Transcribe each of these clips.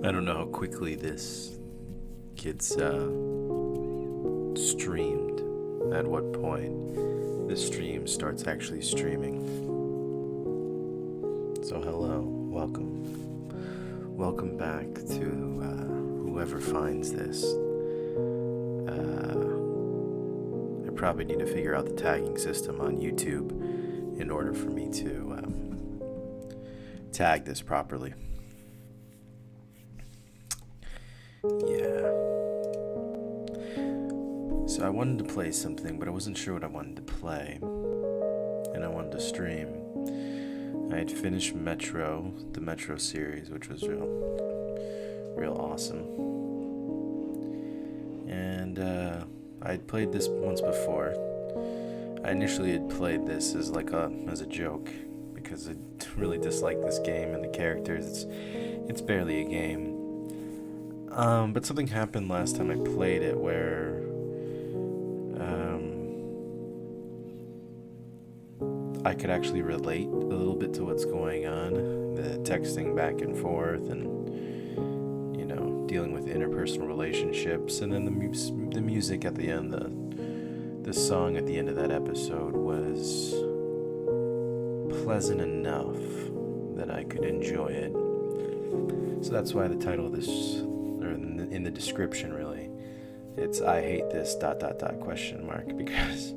I don't know how quickly this gets streamed, at what point this stream starts actually streaming. So hello, welcome back to whoever finds this. I probably need to figure out the tagging system on YouTube in order for me to tag this properly. Yeah. So I wanted to play something, but I wasn't sure what I wanted to play. And I wanted to stream. I had finished the Metro series, which was real awesome. And I had played this once before. I initially had played this as a joke, because I really disliked this game and the characters. It's barely a game. But something happened last time I played it where I could actually relate a little bit to what's going on, the texting back and forth and, dealing with interpersonal relationships. And then the music at the end, the song at the end of that episode was pleasant enough that I could enjoy it. So that's why the title of this, or in the description really, it's I hate this ... because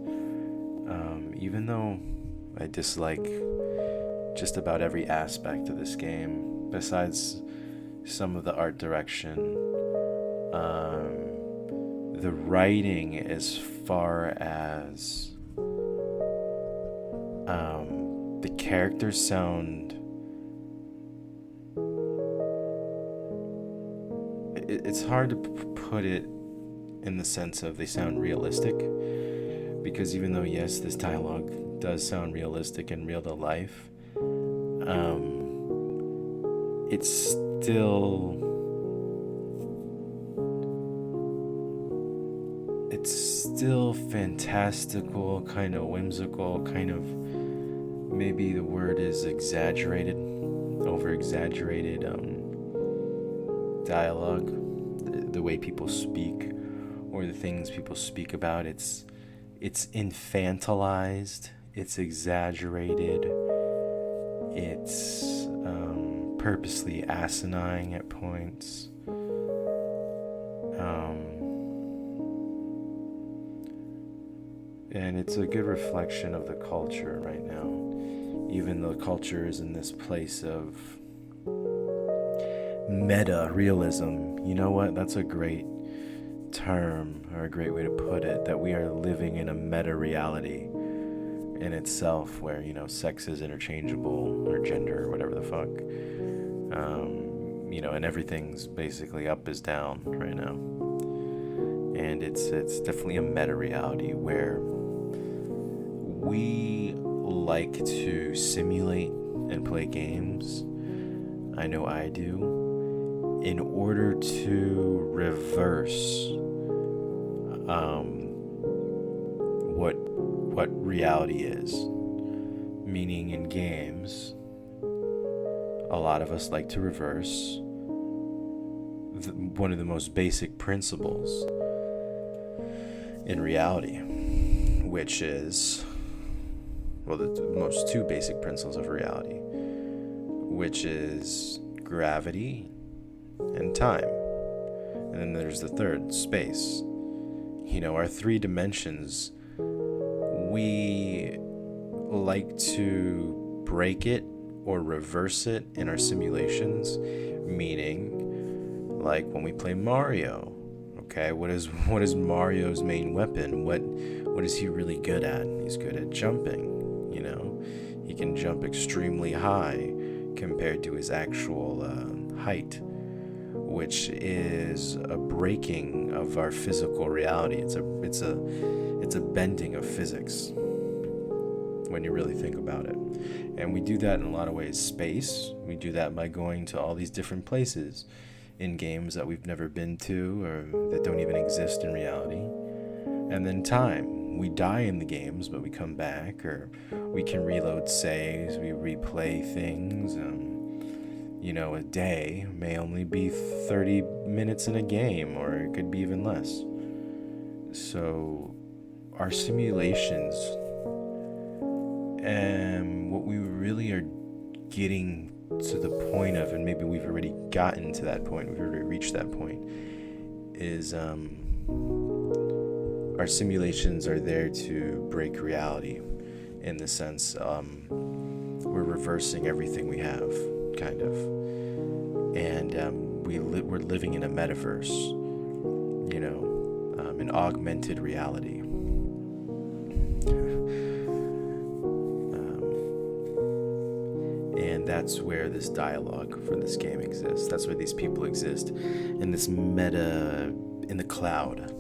even though I dislike just about every aspect of this game, besides some of the art direction, the writing, as far as the characters sound, it's hard to put it in the sense of they sound realistic, because even though, yes, this dialogue does sound realistic and real to life, it's still fantastical, kind of whimsical, kind of, maybe the word is over-exaggerated dialogue, the way people speak, or the things people speak about. It's infantilized, it's exaggerated, it's purposely asinine at points. And it's a good reflection of the culture right now, even though culture is in this place of meta realism. You know what? That's a great term, or a great way to put it, that we are living in a meta reality in itself, where sex is interchangeable, or gender, or whatever the fuck, and everything's basically up is down right now. And it's definitely a meta reality where we like to simulate and play games. I know I do, in order to reverse what reality is. Meaning, in games, a lot of us like to reverse one of the most basic principles in reality, which is, the most two basic principles of reality, which is gravity and time. And then there's the third, space. Our three dimensions, we like to break it or reverse it in our simulations, meaning, like when we play Mario, okay, what is Mario's main weapon? What is he really good at? He's good at jumping. He can jump extremely high compared to his actual height, which is a breaking of our physical reality. It's a bending of physics when you really think about it. And we do that in a lot of ways. Space, we do that by going to all these different places in games that we've never been to, or that don't even exist in reality. And then time, we die in the games, but we come back, or we can reload saves, we replay things, a day may only be 30 minutes in a game, or it could be even less. So our simulations, and what we really are getting to the point of, and maybe we've already gotten to that point, we've already reached that point, is our simulations are there to break reality, in the sense we're reversing everything we have, kind of, and we're living in a metaverse, an augmented reality. And that's where this dialogue for this game exists. That's where these people exist, in this meta, in the cloud,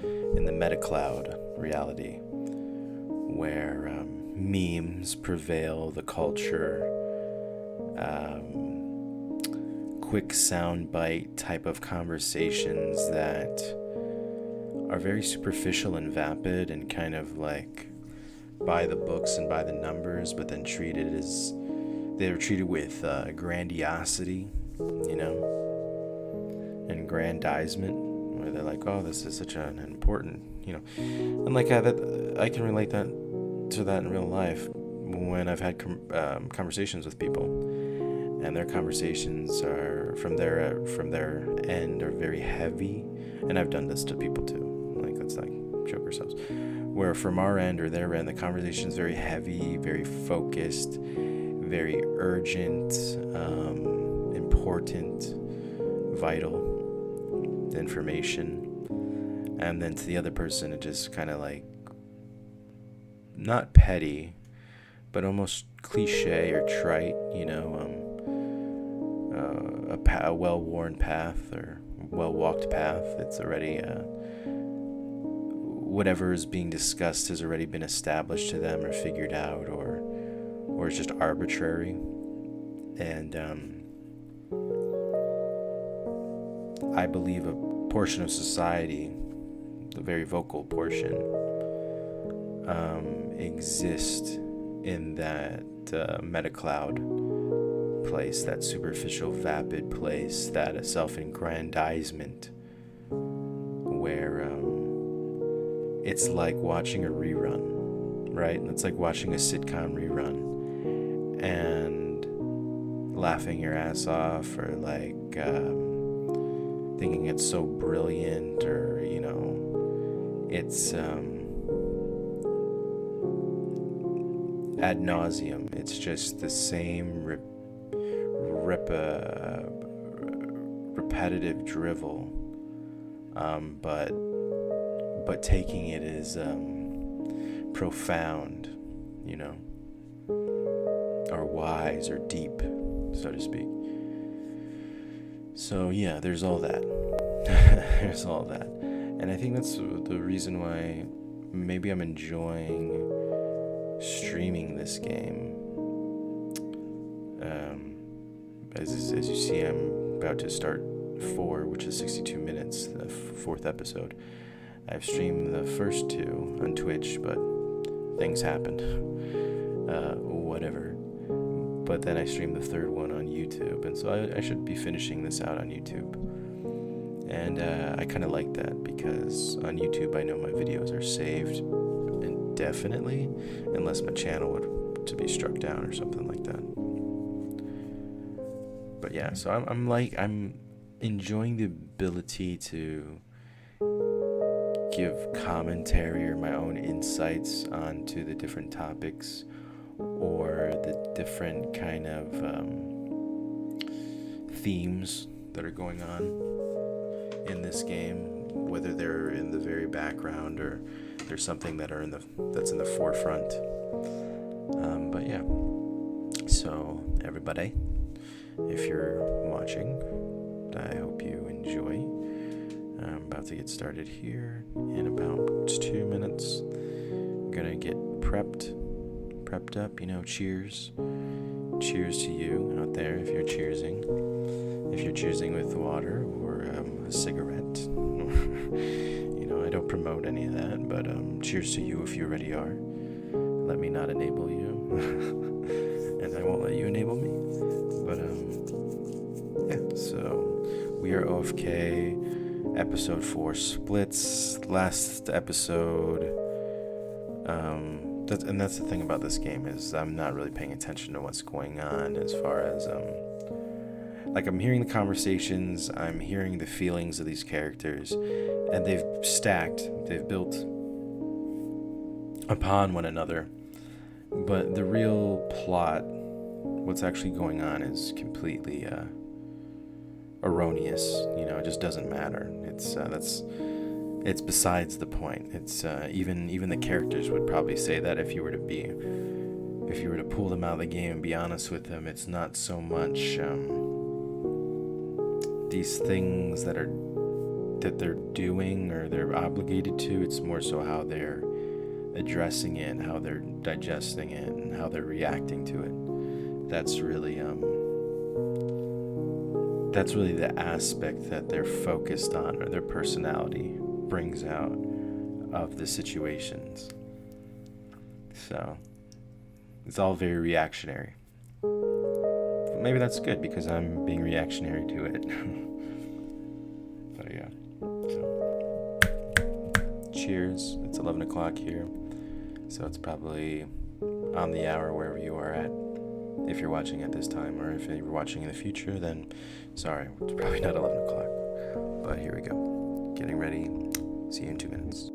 in the meta cloud reality, where memes prevail, the culture, quick soundbite type of conversations that are very superficial and vapid and kind of like by the books and by the numbers, but then they're treated with grandiosity, and grandizement, where they're like, oh, this is such an important, and like that, I can relate to that in real life when I've had conversations with people, and their conversations are from their end are very heavy, and I've done this to people too. Like, let's not joke ourselves. Where from our end or their end, the conversation is very heavy, very focused, very urgent, important, vital information. And then to the other person, it just kind of like, not petty, but almost cliche or trite, a well-worn path or well-walked path. It's already whatever is being discussed has already been established to them or figured out, or it's just arbitrary. And I believe a portion of society, the very vocal portion, exist in that meta cloud place, that superficial, vapid place, that self-aggrandizement, where it's like watching a rerun, right? It's like watching a sitcom rerun and laughing your ass off, or like thinking it's so brilliant, or it's ad nauseum. It's just the same repetitive drivel, but taking it as profound, or wise or deep, so to speak. So yeah, there's all that. There's all that. And I think that's the reason why maybe I'm enjoying streaming this game. As you see, I'm about to start 4, which is 62 minutes, the 4th episode. I've streamed the first 2 on Twitch, but things happened. Whatever. But then I streamed the 3rd one on YouTube, and so I should be finishing this out on YouTube. And I kind of like that, because on YouTube I know my videos are saved indefinitely, unless my channel would to be struck down or something like that. But yeah, so I'm enjoying the ability to give commentary or my own insights onto the different topics, or the different kind of themes that are going on in this game, whether they're in the very background or there's something that's in the forefront. But yeah, so everybody, if you're watching, I hope you enjoy. I'm about to get started here in about 2 minutes. I'm gonna get prepped up, cheers to you out there if you're cheersing with water or a cigarette. I don't promote any of that, but cheers to you if you already are. Let me not enable you. and I won't let you enable me. But yeah. So we are OFK, episode 4 splits. Last episode. That's the thing about this game is I'm not really paying attention to what's going on as far as like I'm hearing the conversations, I'm hearing the feelings of these characters, and they've built upon one another. But the real plot, what's actually going on, is completely erroneous. It just doesn't matter. It's besides the point. It's even the characters would probably say that if you were to pull them out of the game and be honest with them. It's not so much these things that they're doing or they're obligated to. It's more so how they're addressing it, how they're digesting it, and how they're reacting to it. That's really the aspect that they're focused on, or their personality brings out of the situations. So it's all very reactionary. But maybe that's good because I'm being reactionary to it. But yeah. So cheers. It's 11 o'clock here. So it's probably on the hour wherever you are at. If you're watching at this time, or if you're watching in the future, then sorry, it's probably not 11 o'clock. But here we go. Getting ready. See you in 2 minutes.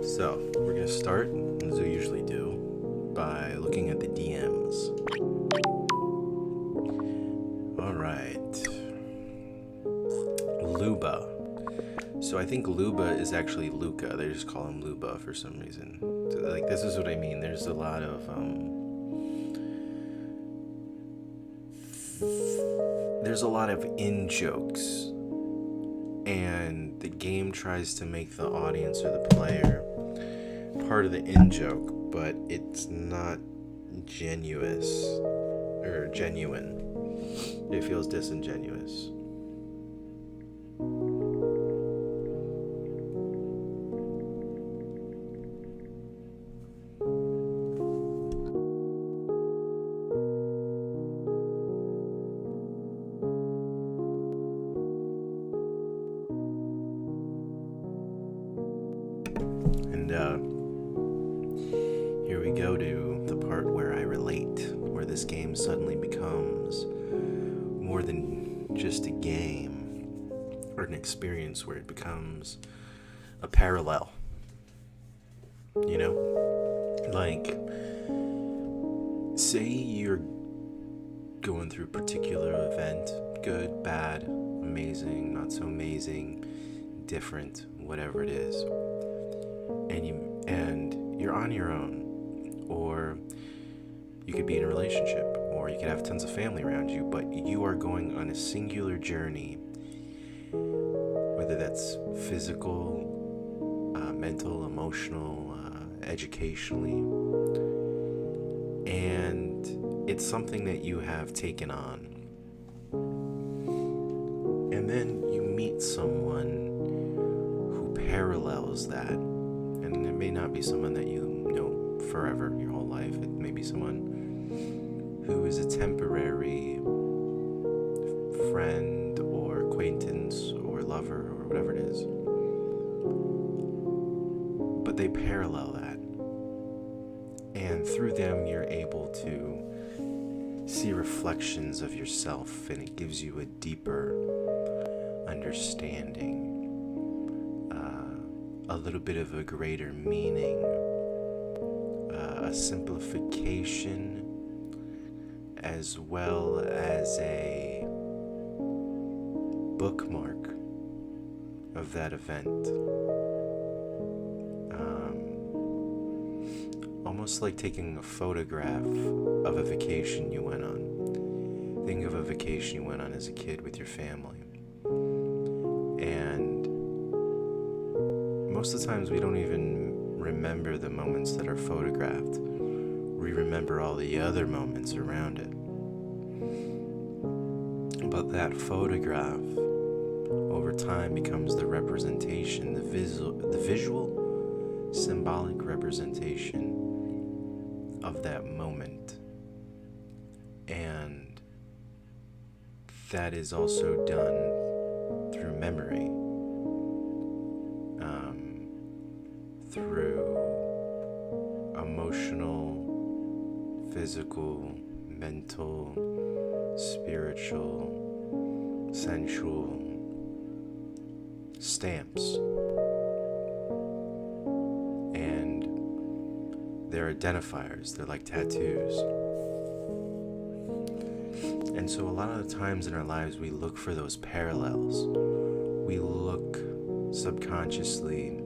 So, we're going to start, as we usually do, by looking at the DMs. Alright. Luba. So I think Luba is actually Luca. They just call him Luba for some reason. So, like, this is what I mean. There's a lot of, in-jokes. And the game tries to make the audience or the player part of the in-joke, but it's not genuine. It feels disingenuous. And here we go to the part where I relate, where this game suddenly becomes more than just a game or an experience, where it becomes a parallel. You know? Like, say you're going through a particular event, good, bad, amazing, not so amazing, different, whatever it is, and you're on your own, or you could be in a relationship, or you could have tons of family around you, but you are going on a singular journey, whether that's physical, mental, emotional, educationally, and it's something that you have taken on. And then you meet someone who parallels that. And it may not be someone that you know forever, your whole life. It may be someone who is a temporary friend or acquaintance or lover or whatever it is. But they parallel that. And through them, you're able to see reflections of yourself, and it gives you a deeper understanding, a little bit of a greater meaning, a simplification, as well as a bookmark of that event. Almost like taking a photograph of a vacation you went on. Think of a vacation you went on as a kid with your family. And most of the times we don't even remember the moments that are photographed. We remember all the other moments around it. But that photograph over time becomes the representation, the visual symbolic representation of that moment. And that is also done through memory, through emotional, physical, mental, spiritual, sensual stamps. And they're identifiers, they're like tattoos. And so a lot of the times in our lives we look for those parallels. We look subconsciously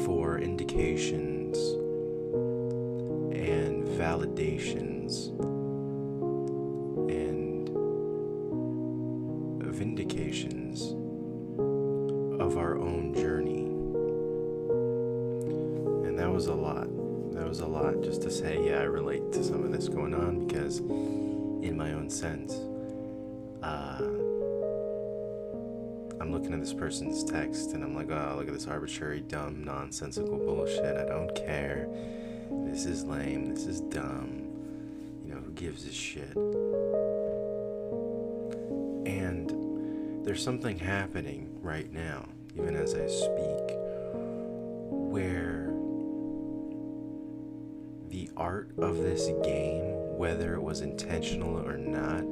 for indications and validations and vindications of our own journey. And that was a lot. That was a lot just to say, yeah, I relate to some of this going on, because in my own sense, I'm looking at this person's text and I'm like, oh, look at this arbitrary, dumb, nonsensical bullshit. I don't care. This is lame. This is dumb. You know, who gives a shit? And there's something happening right now, even as I speak, where the art of this game, whether it was intentional or not,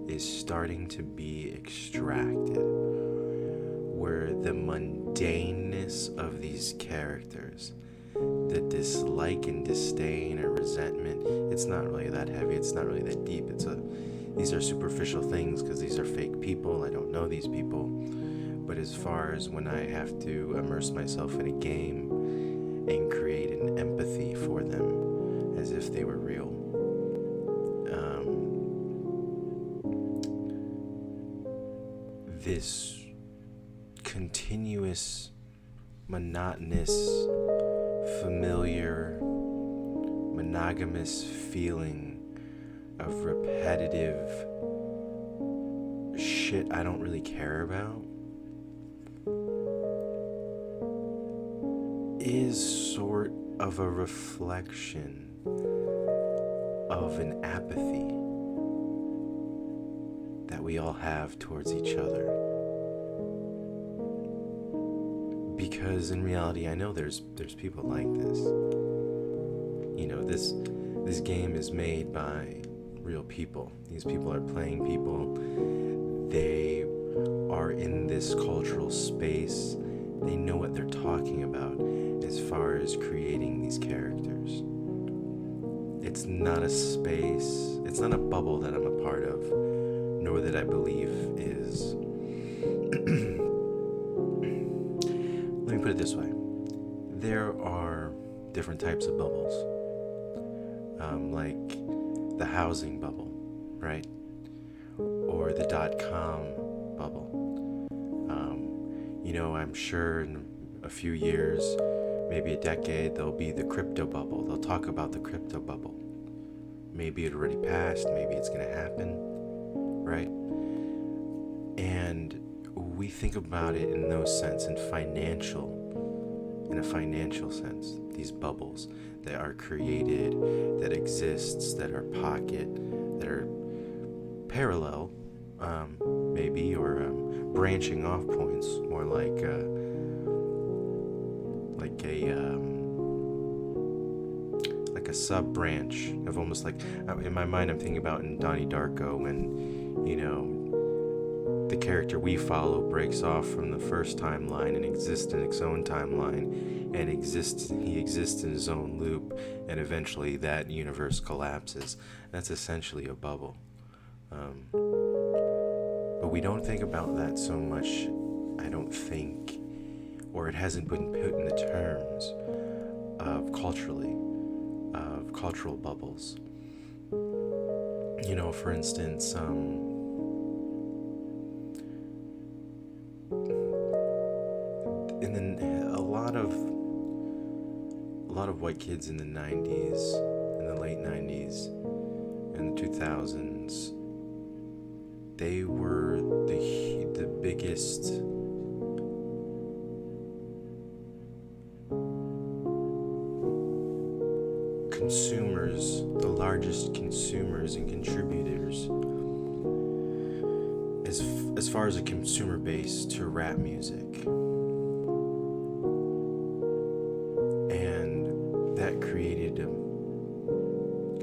is starting to be extracted. Where the mundaneness of these characters, the dislike and disdain or resentment, it's not really that heavy, it's not really that deep. These are superficial things because these are fake people. I don't know these people. But as far as when I have to immerse myself in a game and create an empathy for them as if they were real, this continuous, monotonous, familiar, monogamous feeling of repetitive shit I don't really care about is sort of a reflection of an apathy that we all have towards each other. because in reality, I know there's people like this. You know, this game is made by real people. These people are playing people. They are in this cultural space. They know what they're talking about as far as creating these characters. It's not a space, it's not a bubble that I'm a part of, nor that I believe is. Let me put it this way. There are different types of bubbles. Like the housing bubble, right? Or the .com bubble. I'm sure in a few years, maybe a decade, there'll be the crypto bubble. They'll talk about the crypto bubble. Maybe it already passed, maybe it's going to happen, right? And we think about it in those sense, in a financial sense, these bubbles that are created, that exists, that are pocket, that are parallel, maybe, or branching off points, more like a sub branch of almost like, in my mind, I'm thinking about in Donnie Darko when, the character we follow breaks off from the first timeline and exists in its own timeline, and he exists in his own loop, and eventually that universe collapses. That's essentially a bubble. But we don't think about that so much, I don't think, or it hasn't been put in the terms of cultural bubbles. For instance, a lot of white kids in the 90s, in the late 90s, and the 2000s, they were the biggest consumers, the largest consumers and contributors as far as a consumer base to rap music. And that created a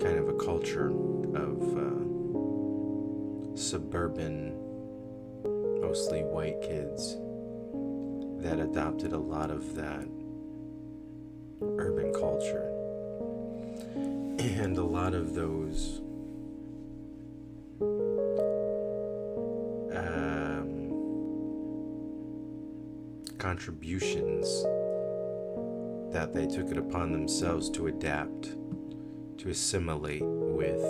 kind of a culture of suburban, mostly white kids that adopted a lot of that urban culture. And a lot of those contributions that they took it upon themselves to adapt, to assimilate with,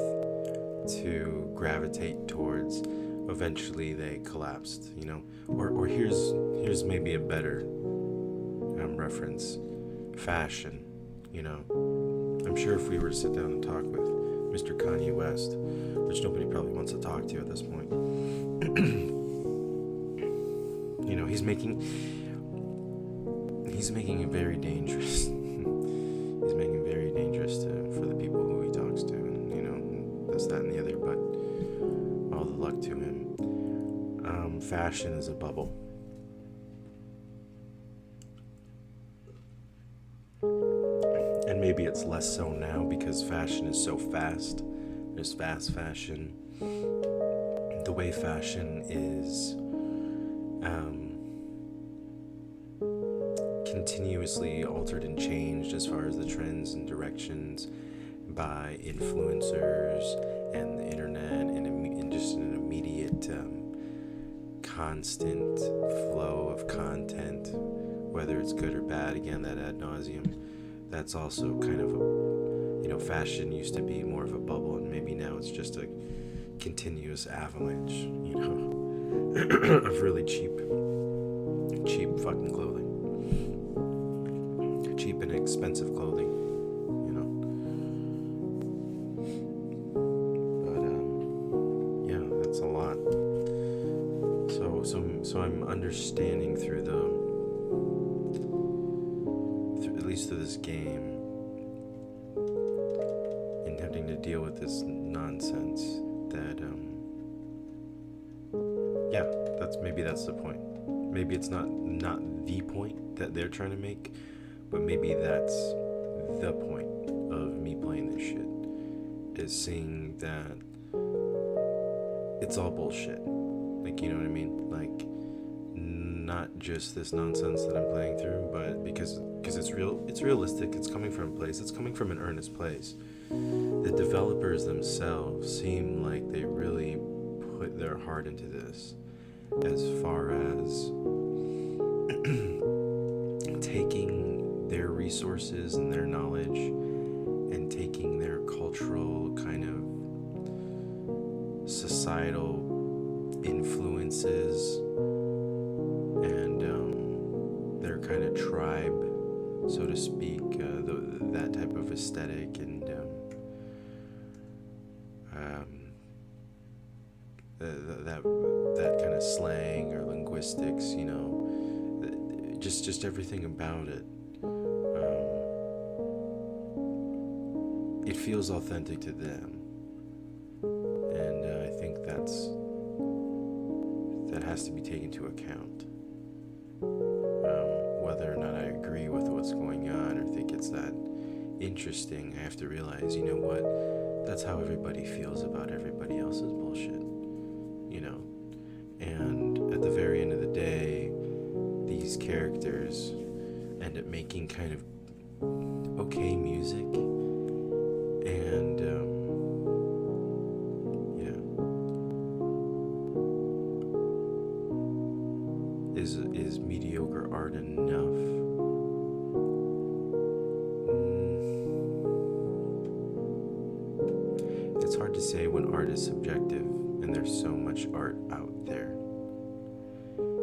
to gravitate towards, eventually they collapsed, or here's maybe a better reference: fashion. I'm sure if we were to sit down and talk with Mr. Kanye West, which nobody probably wants to talk to at this point, he's making it very dangerous. He's making it very dangerous for the people who he talks to, and this, that, and the other. But all the luck to him. Fashion is a bubble. And maybe it's less so now because fashion is so fast. There's fast fashion. The way fashion is continuously altered and changed as far as the trends and directions by influencers and the internet, and just an immediate constant flow of content, whether it's good or bad. Again, that ad nauseum. That's also kind of fashion used to be more of a bubble, and maybe now it's just a continuous avalanche, of really cheap fucking clothing. Cheap and expensive clothing, But, yeah, that's a lot. So I'm understanding through at least through this game, and having to deal with this nonsense that, that's the point. maybe it's not the point that they're trying to make, but maybe that's the point of me playing this shit, is seeing that it's all bullshit. Like, you know what I mean? Like, not just this nonsense that I'm playing through, but because it's real, it's realistic, it's coming from a place, it's coming from an earnest place. The developers themselves seem like they really put their heart into this, as far as taking their resources and their knowledge and taking their cultural kind of societal influences and their kind of tribe, so to speak, that type of aesthetic and that kind of slang or linguistics, you know, just everything about it. It feels authentic to them, and I think that has to be taken into account. Whether or not I agree with what's going on or think it's that interesting, I have to realize, you know what, that's how everybody feels about everybody else's bullshit, you know. And at the very end of the day, these characters end up making kind of okay music, and is mediocre art enough? It's hard to say when art is subjective and there's so much art out there.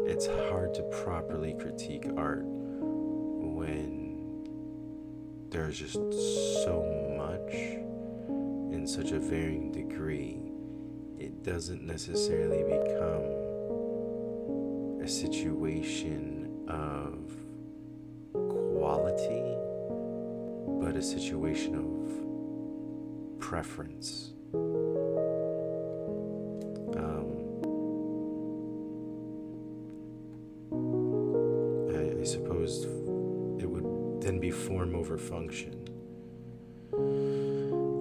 It's hard to properly critique art when there's just so much in such a varying degree. It doesn't necessarily become a situation of quality, but a situation of preference. I suppose it would then be form over function,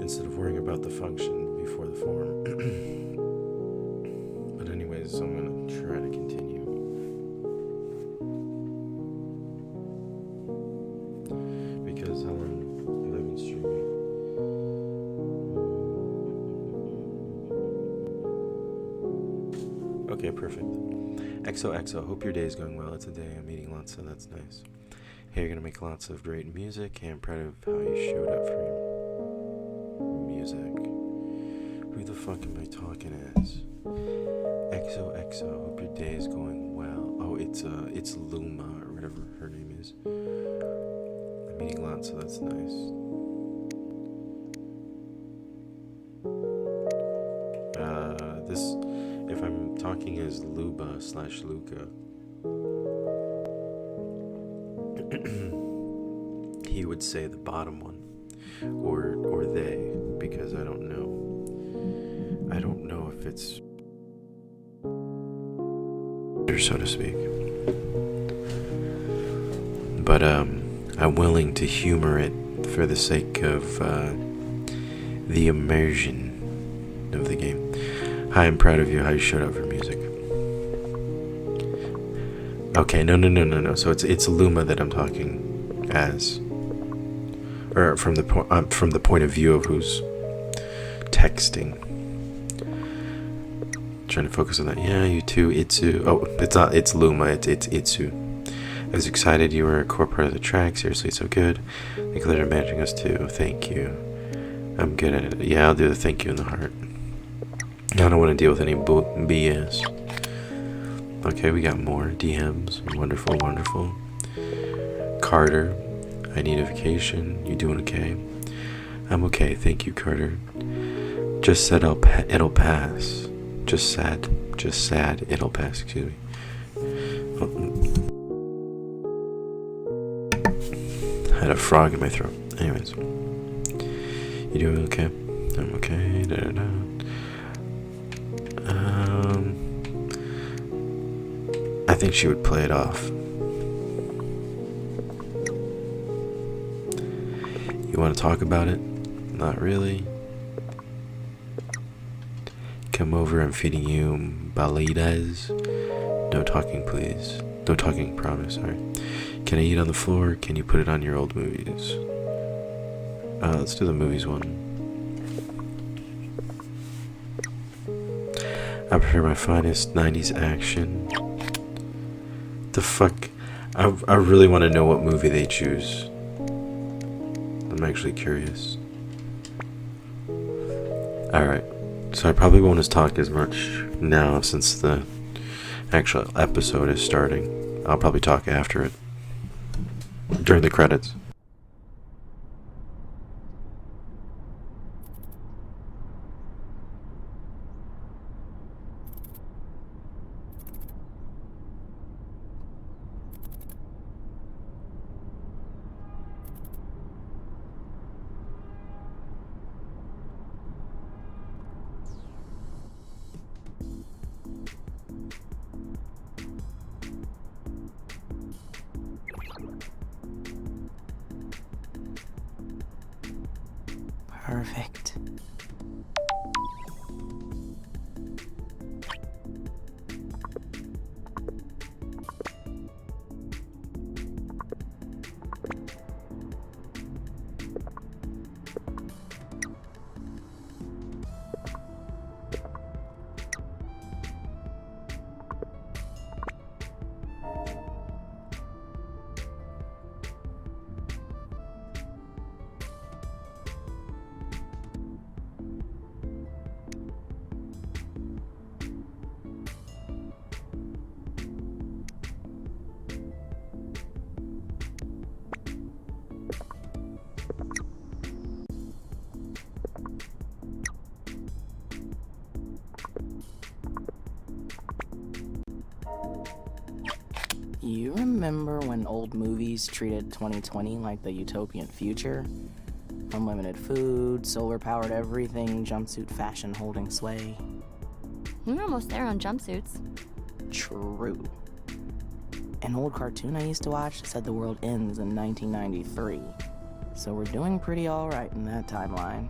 instead of worrying about the function before the form. But anyways, I'm gonna try to continue. Because how long have I been streaming? Okay, perfect. XOXO, hope your day is going well. It's a day I'm eating lots, so that's nice. Hey, you're gonna make lots of great music, and I'm proud of how you showed up for your music. Who the fuck am I talking as? XOXO, hope your day is going well. Oh, it's Luma, or whatever her name is. I'm eating lots, so that's nice. If I'm talking as Luba/Luca, he would say the bottom one, or they, because I don't know if it's, so to speak. But I'm willing to humor it for the sake of the immersion of the game. Hi, I'm proud of you, how you showed up for music. Okay, no. So it's Luma that I'm talking as, or from the point of view of who's texting. Trying to focus on that. Yeah, you too, Itsu. Oh, it's not. It's Luma. It's Itsu. I was excited you were a core part of the track. Seriously, so good. Thank you for managing us too. Thank you. I'm good at it. Yeah, I'll do the thank you in the heart. I don't want to deal with any BS. Okay, we got more DMs. Wonderful. Carter, I need a vacation. You doing okay? I'm okay, thank you, Carter. Just said it'll pass. Just sad, it'll pass, excuse me. I had a frog in my throat. Anyways. You doing okay? I'm okay. I think she would play it off. You want to talk about it? Not really. Come over, I'm feeding you balitas. No talking, please. No talking, promise, sorry. Can I eat on the floor? Can you put it on your old movies? Let's do the movies one. I prefer my finest 90s action. The fuck? I really want to know what movie they choose. I'm actually curious. Alright, so I probably won't talk as much now since the actual episode is starting. I'll probably talk after it. During the credits. Perfect. You remember when old movies treated 2020 like the utopian future? Unlimited food, solar-powered everything, jumpsuit fashion holding sway. We're almost there on jumpsuits. True. An old cartoon I used to watch said the world ends in 1993. So we're doing pretty alright in that timeline.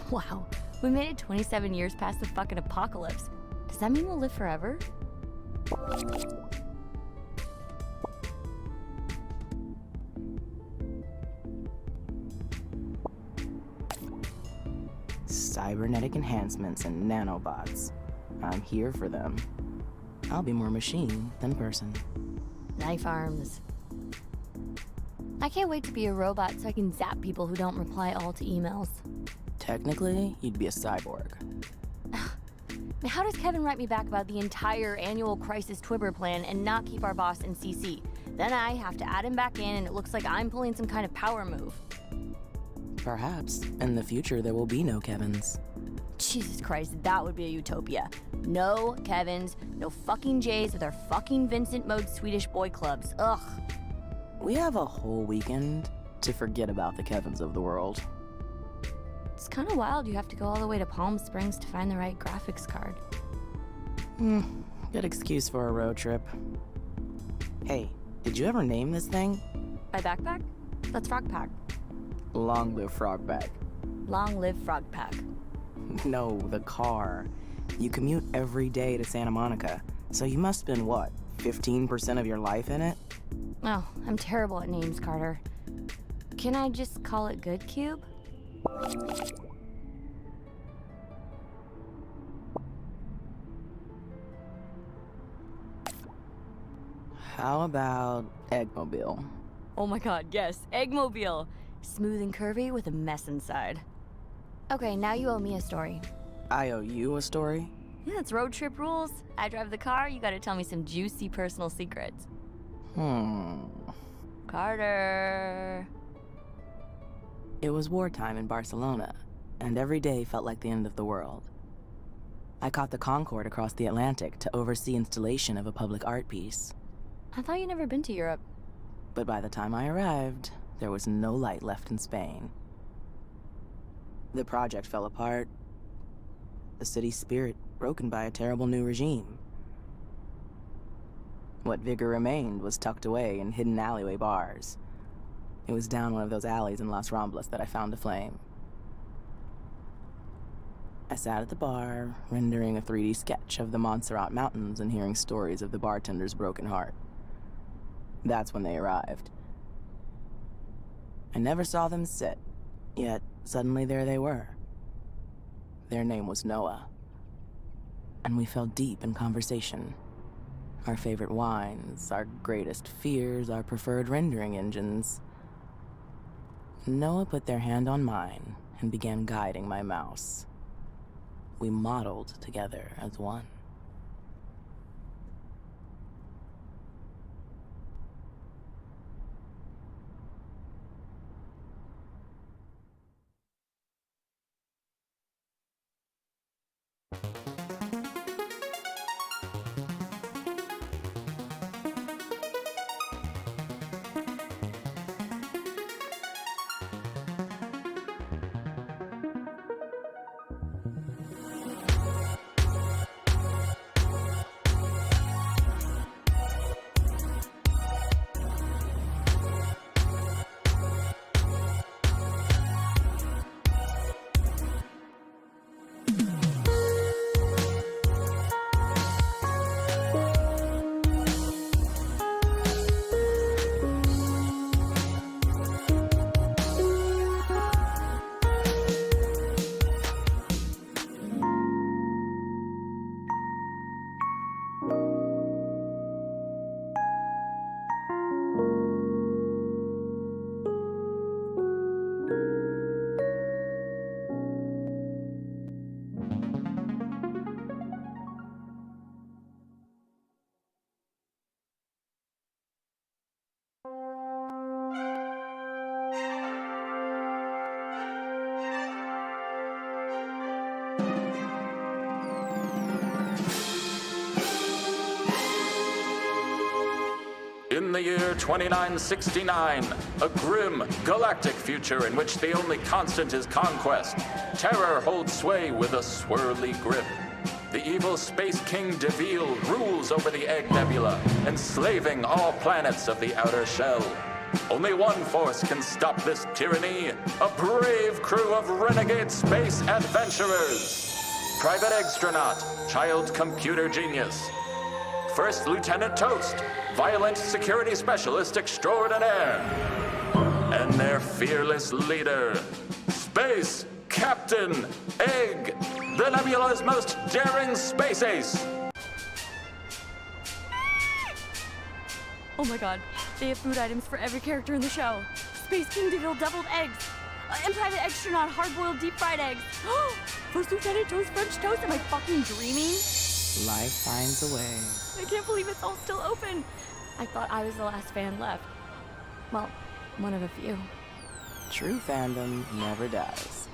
Wow, we made it 27 years past the fucking apocalypse. Does that mean we'll live forever? Cybernetic enhancements and nanobots. I'm here for them. I'll be more machine than person. Knife arms. I can't wait to be a robot so I can zap people who don't reply all to emails. Technically, you'd be a cyborg. How does Kevin write me back about the entire annual crisis Twibber plan and not keep our boss in CC? Then I have to add him back in and it looks like I'm pulling some kind of power move. Perhaps. In the future, there will be no Kevins. Jesus Christ, that would be a utopia. No Kevins, no fucking Jays with our fucking Vincent mode Swedish boy clubs. Ugh. We have a whole weekend to forget about the Kevins of the world. It's kind of wild you have to go all the way to Palm Springs to find the right graphics card. Good excuse for a road trip. Hey, did you ever name this thing? My backpack? That's Frog Pack. Long live Frogback. Long live Frog Pack. No, the car. You commute every day to Santa Monica, so you must spend, what, 15% of your life in it? Oh, I'm terrible at names, Carter. Can I just call it Good Cube? How about Eggmobile? Oh my god, yes, Eggmobile. Smooth and curvy with a mess inside. Okay, now you owe me a story. I owe you a story? Yeah, it's road trip rules. I drive the car, you gotta tell me some juicy personal secrets. Carter. It was wartime in Barcelona, and every day felt like the end of the world. I caught the Concorde across the Atlantic to oversee installation of a public art piece. I thought you'd never been to Europe. But by the time I arrived, there was no light left in Spain. The project fell apart. The city's spirit broken by a terrible new regime. What vigor remained was tucked away in hidden alleyway bars. It was down one of those alleys in Las Ramblas that I found a flame. I sat at the bar, rendering a 3D sketch of the Montserrat Mountains and hearing stories of the bartender's broken heart. That's when they arrived. I never saw them sit, yet suddenly there they were. Their name was Noah, and we fell deep in conversation. Our favorite wines, our greatest fears, our preferred rendering engines. Noah put their hand on mine and began guiding my mouse. We modeled together as one. In the year 2969, a grim, galactic future in which the only constant is conquest, terror holds sway with a swirly grip. The evil Space King Deville rules over the Egg Nebula, enslaving all planets of the outer shell. Only one force can stop this tyranny, a brave crew of renegade space adventurers. Private Extronaut, child computer genius. First Lieutenant Toast, violent security specialist extraordinaire. And their fearless leader, Space Captain Egg, the Nebula's most daring space ace. Oh my god, they have food items for every character in the show. Space King Deville deviled eggs. And Private Extronaut hard-boiled deep-fried eggs. First Lieutenant Toast French toast, am I fucking dreaming? Life finds a way. I can't believe it's all still open. I thought I was the last fan left. Well, one of a few. True fandom never dies.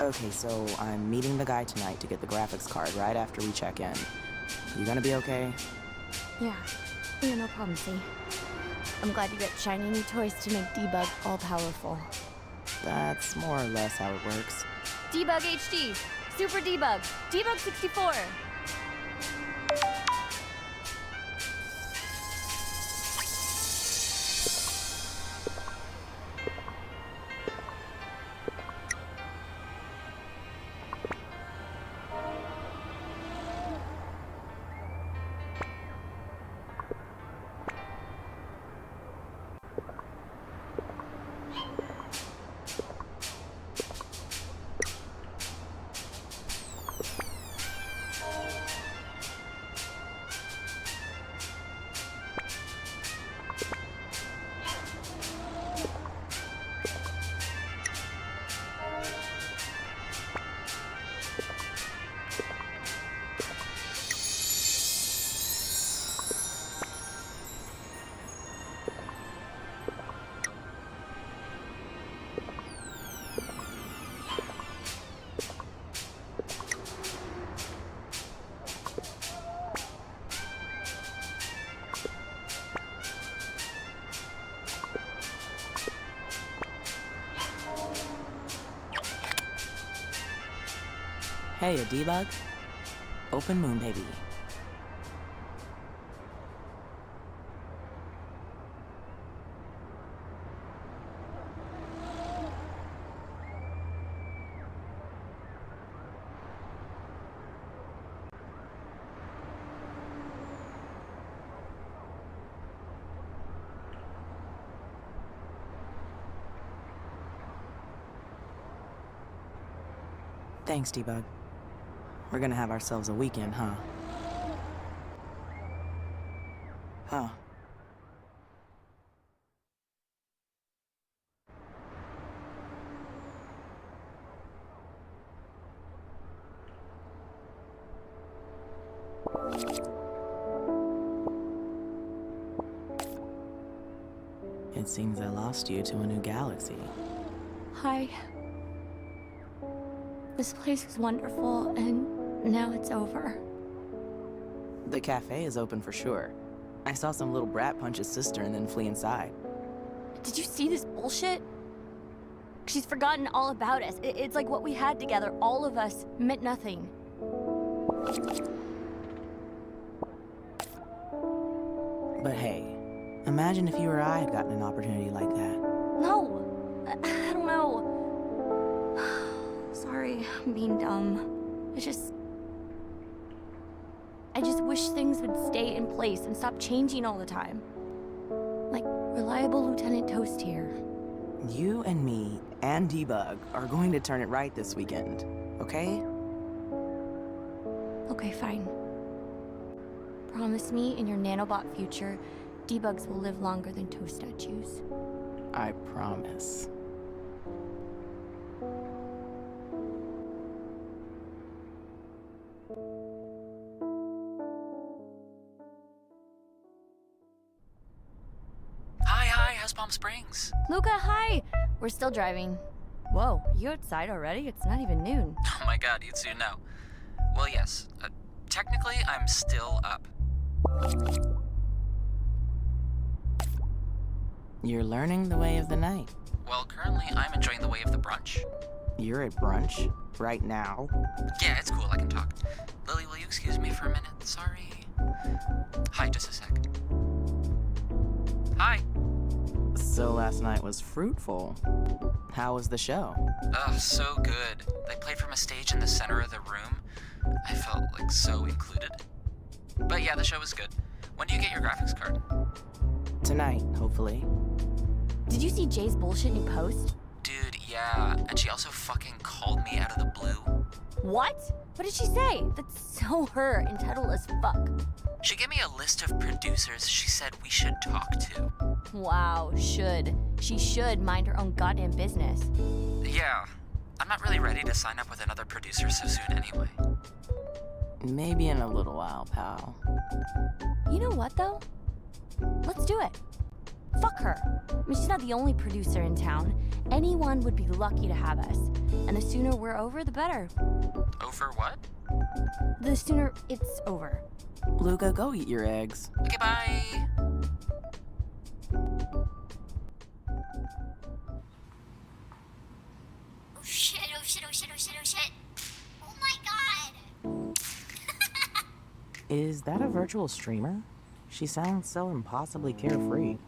Okay, so I'm meeting the guy tonight to get the graphics card right after we check in. You gonna be okay? Yeah, no problem, see. I'm glad you got shiny new toys to make Debug all-powerful. That's more or less how it works. Debug HD, Super Debug, Debug 64. Hey, a debug? Open moon, baby. Thanks, Debug. We're gonna have ourselves a weekend, huh? Huh. It seems I lost you to a new galaxy. Hi. This place was wonderful, and now it's over. The cafe is open for sure. I saw some little brat punch his sister and then flee inside. Did you see this bullshit? She's forgotten all about us. It's like what we had together, all of us, meant nothing. But hey, imagine if you or I had gotten an opportunity like that. No! I don't know. Sorry, I'm being dumb. I just wish things would stay in place and stop changing all the time. Like reliable Lieutenant Toast here. You and me and Debug are going to turn it right this weekend, okay? Okay, fine. Promise me in your nanobot future, debugs will live longer than toast statues. I promise. Hi, how's Palm Springs? Luca, hi! We're still driving. Whoa, are you outside already? It's not even noon. Oh my god, you'd soon know. Well, yes. Technically, I'm still up. You're learning the way of the night. Well, currently, I'm enjoying the way of the brunch. You're at brunch right now. Yeah, it's cool, I can talk. Lily, will you excuse me for a minute? Sorry. Hi, just a sec. Hi. So last night was fruitful. How was the show? Ugh, so good. They played from a stage in the center of the room. I felt like so included. But yeah, the show was good. When do you get your graphics card? Tonight, hopefully. Did you see Jay's bullshit new post? Dude, yeah. And she also fucking called me out of the blue. What? What did she say? That's so her, entitled as fuck. She gave me a list of producers she said we should talk to. Wow, should. She should mind her own goddamn business. Yeah. I'm not really ready to sign up with another producer so soon anyway. Maybe in a little while, pal. You know what, though? Let's do it. Fuck her. I mean, she's not the only producer in town. Anyone would be lucky to have us. And the sooner we're over, the better. Over what? The sooner it's over. Luca, go eat your eggs. Okay, bye. Oh shit, oh shit, oh shit, oh shit, oh shit. Oh my god! Is that a virtual streamer? She sounds so impossibly carefree.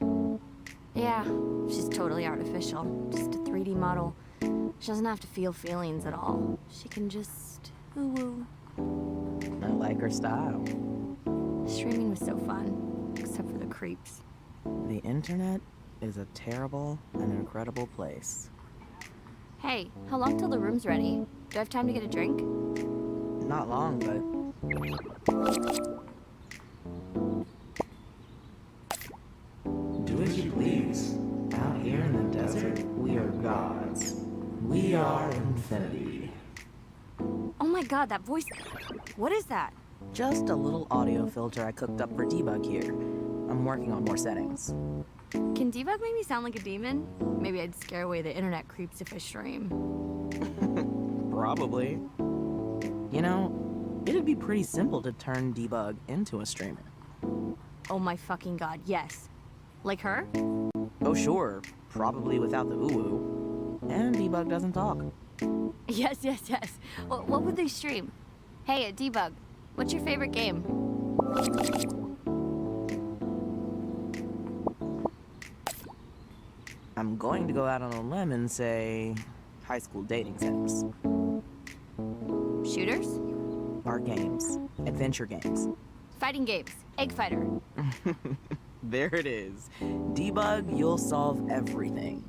Yeah, she's totally artificial. Just a 3D model. She doesn't have to feel feelings at all. She can just woo-woo. I like her style. Streaming was so fun, except for the creeps. The internet is a terrible and incredible place. Hey, how long till the room's ready? Do I have time to get a drink? Not long, but... Do as you please. Out here in the desert, we are gods. We are infinity. Oh my god, that voice... What is that? Just a little audio filter I cooked up for Debug here. I'm working on more settings. Can Debug make me sound like a demon? Maybe I'd scare away the internet creeps if I stream. Probably. You know, it'd be pretty simple to turn Debug into a streamer. Oh my fucking god, yes. Like her? Oh sure, probably without the woo-woo. And Debug doesn't talk. Yes, yes, yes. What would they stream? Hey, Debug, what's your favorite game? I'm going to go out on a limb and say high school dating sims. Shooters? Art games. Adventure games. Fighting games. Egg fighter. There it is. Debug, you'll solve everything.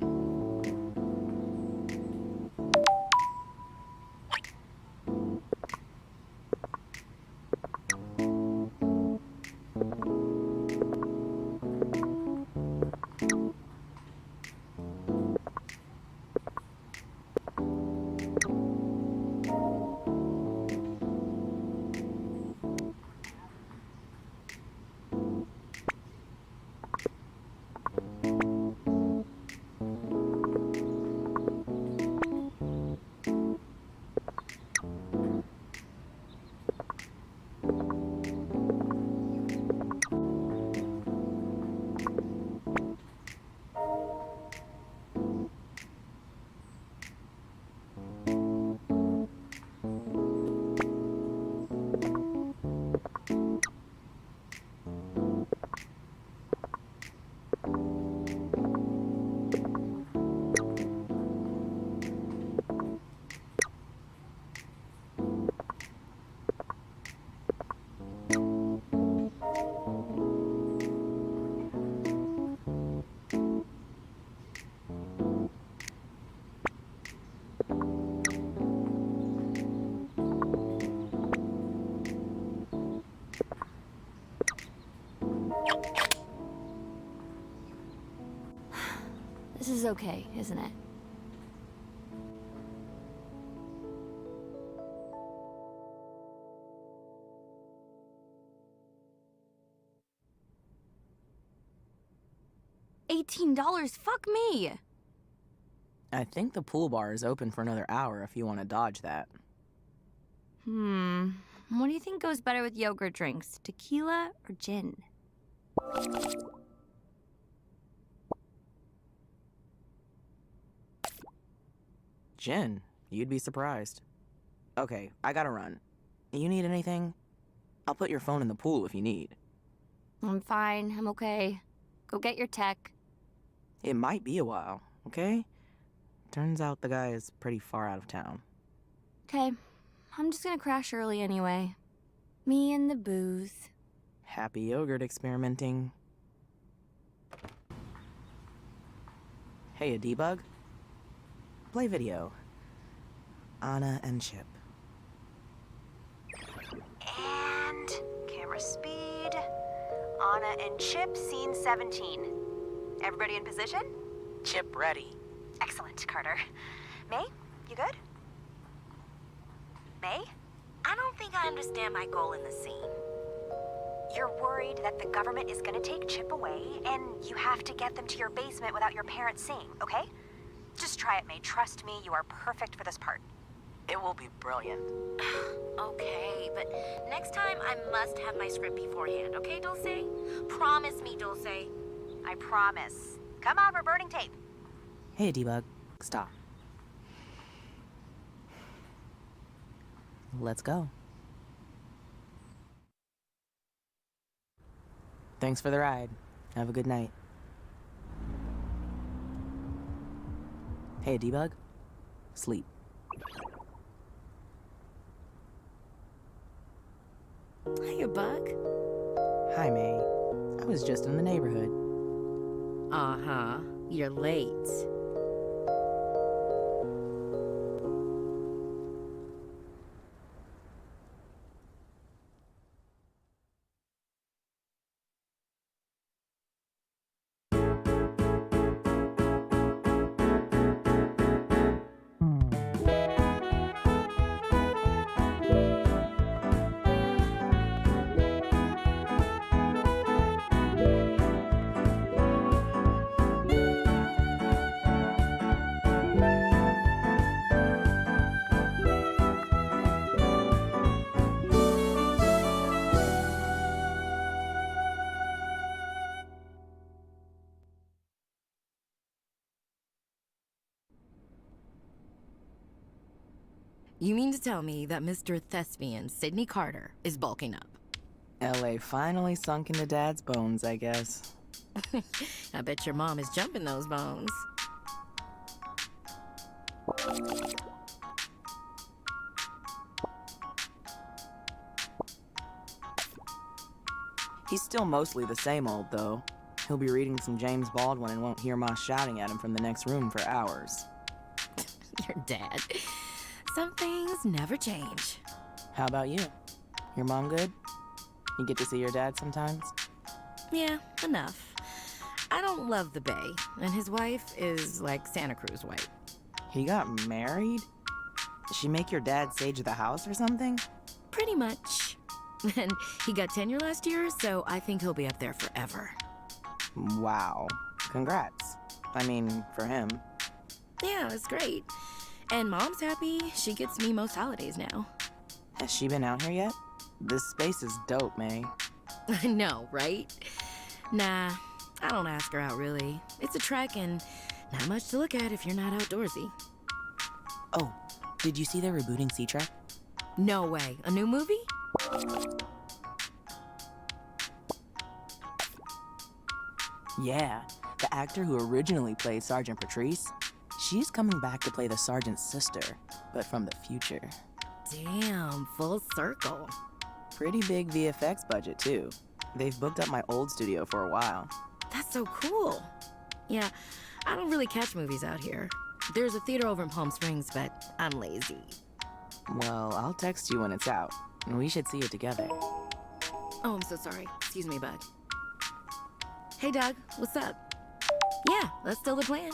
This is okay, isn't it? $18, fuck me! I think the pool bar is open for another hour if you want to dodge that. What do you think goes better with yogurt drinks? Tequila or gin? Gin, you'd be surprised. Okay, I gotta run. You need anything? I'll put your phone in the pool if you need. I'm fine, I'm okay. Go get your tech. It might be a while, okay? Turns out the guy is pretty far out of town. Okay, I'm just gonna crash early anyway. Me and the booze. Happy yogurt experimenting. Hey, a debug? Play video. Anna and Chip. And camera speed. Anna and Chip, scene 17. Everybody in position? Chip ready. Excellent, Carter. May, you good? May? I don't think I understand my goal in the scene. You're worried that the government is gonna take Chip away, and you have to get them to your basement without your parents seeing, okay? Just try it, May. Trust me, you are perfect for this part. It will be brilliant. Okay, but next time I must have my script beforehand, okay, Dulce? Promise me, Dulce. I promise. Come on, we're burning tape. Hey, debug. Stop. Let's go. Thanks for the ride. Have a good night. Hey, debug. Sleep. Hiya, Bug. Hi, May. I was just in the neighborhood. Uh-huh. You're late. You mean to tell me that Mr. Thespian Sidney Carter is bulking up? LA finally sunk into Dad's bones, I guess. I bet your mom is jumping those bones. He's still mostly the same old, though. He'll be reading some James Baldwin and won't hear Ma shouting at him from the next room for hours. Your dad. Some things never change. How about you? Your mom good? You get to see your dad sometimes? Yeah, enough. I don't love the Bay, and his wife is like Santa Cruz white. He got married? Did she make your dad sage the house or something? Pretty much. And he got tenure last year, so I think he'll be up there forever. Wow. Congrats. I mean, for him. Yeah, it's great. And Mom's happy. She gets me most holidays now. Has she been out here yet? This space is dope, May. I know, right? Nah, I don't ask her out, really. It's a trek and not much to look at if you're not outdoorsy. Oh, did you see they're rebooting Sea-Trek? No way. A new movie? Yeah, the actor who originally played Sergeant Patrice, she's coming back to play the sergeant's sister, but from the future. Damn, full circle. Pretty big VFX budget, too. They've booked up my old studio for a while. That's so cool. Yeah, I don't really catch movies out here. There's a theater over in Palm Springs, but I'm lazy. Well, I'll text you when it's out, and we should see it together. Oh, I'm so sorry. Excuse me, Bug. Hey, Doug, what's up? Yeah, that's still the plan.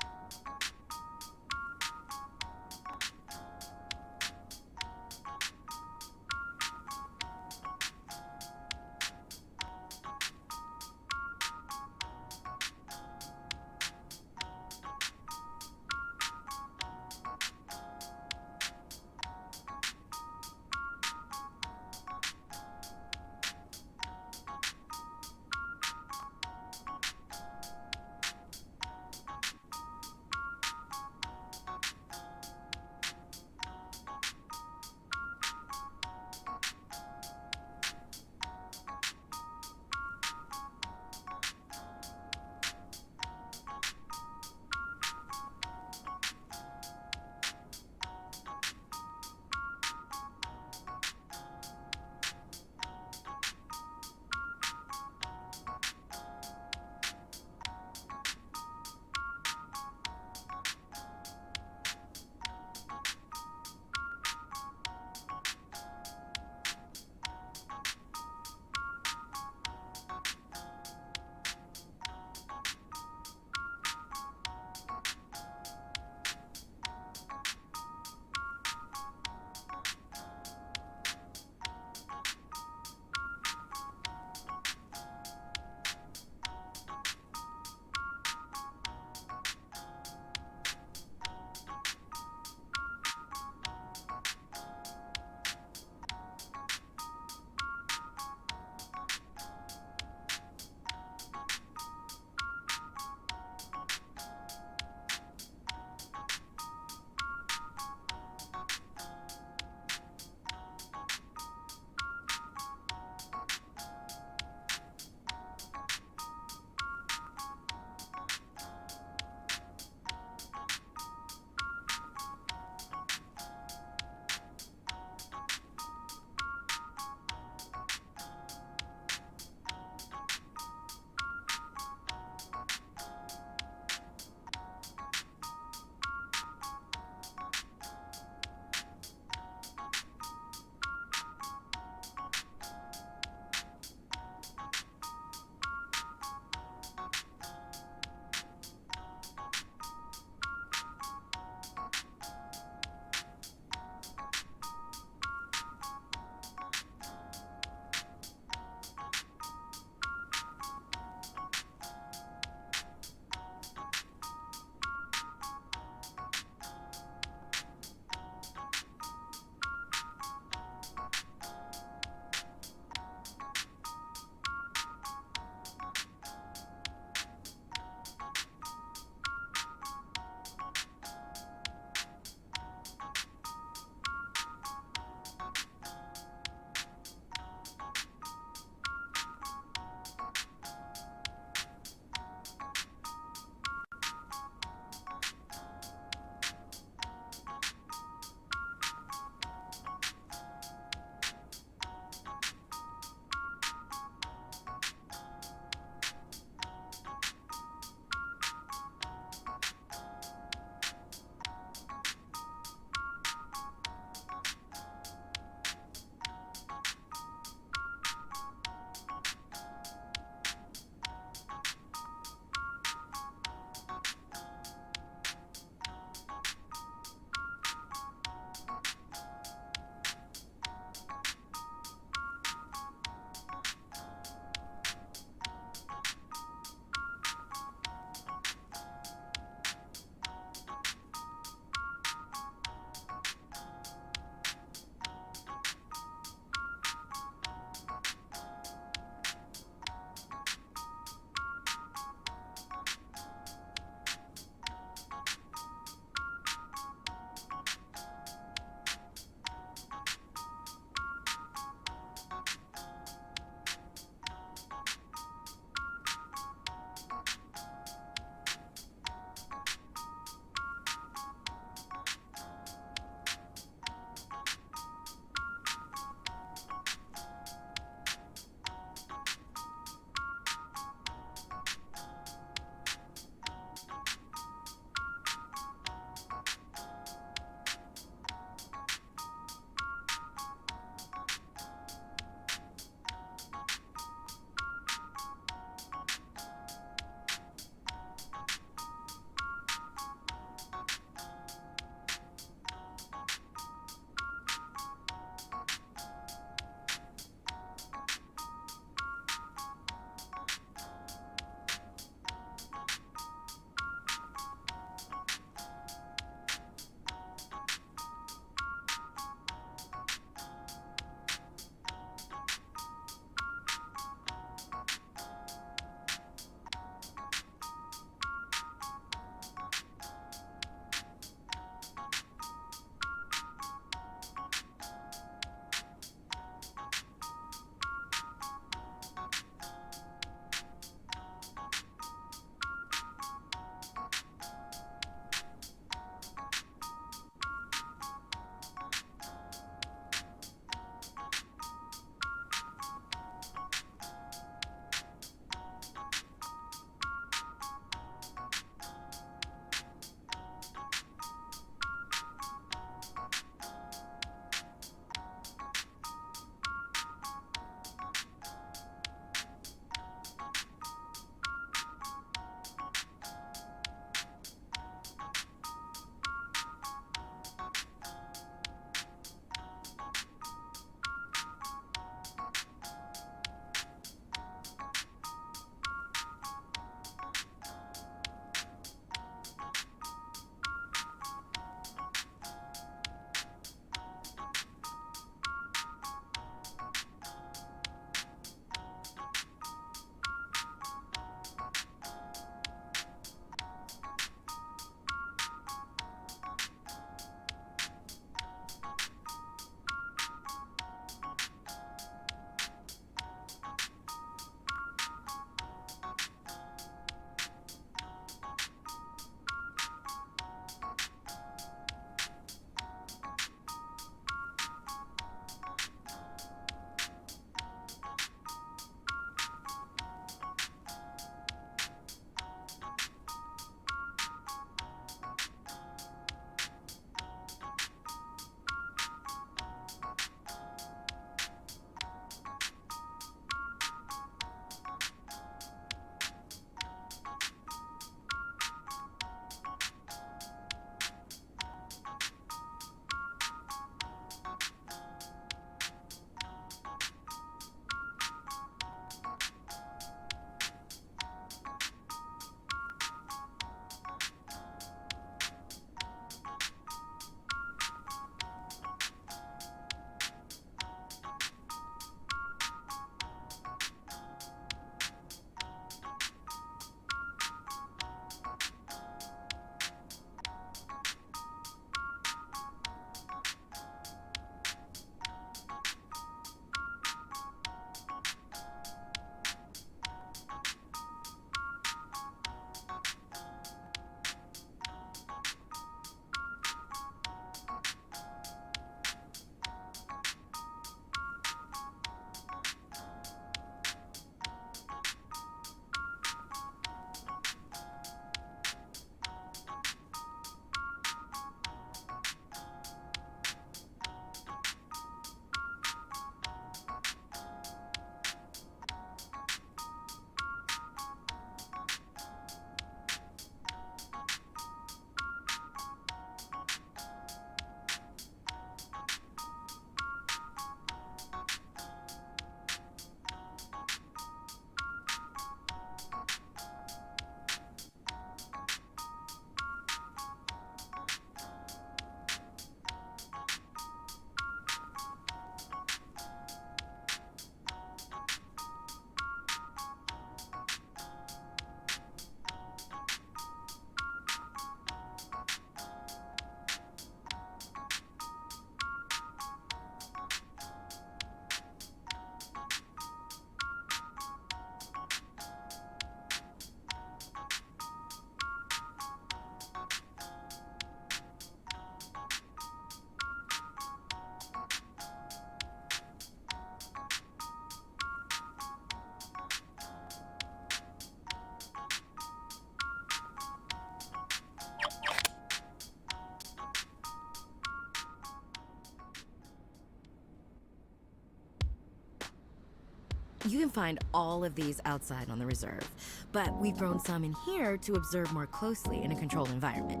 find all of these outside on the reserve, but we've thrown some in here to observe more closely in a controlled environment.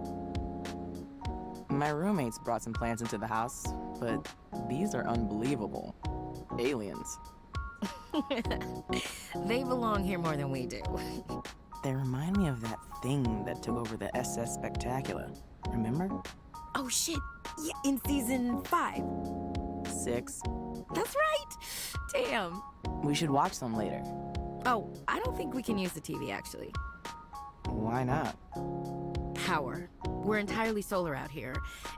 My roommates brought some plants into the house, but these are unbelievable. Aliens. They belong here more than we do. They remind me of that thing that took over the SS Spectacular. Remember? Oh shit, yeah, in season 5. 6. That's right! Damn. We should watch them later. Oh, I don't think we can use the TV, actually. Why not? Power. We're entirely solar out here,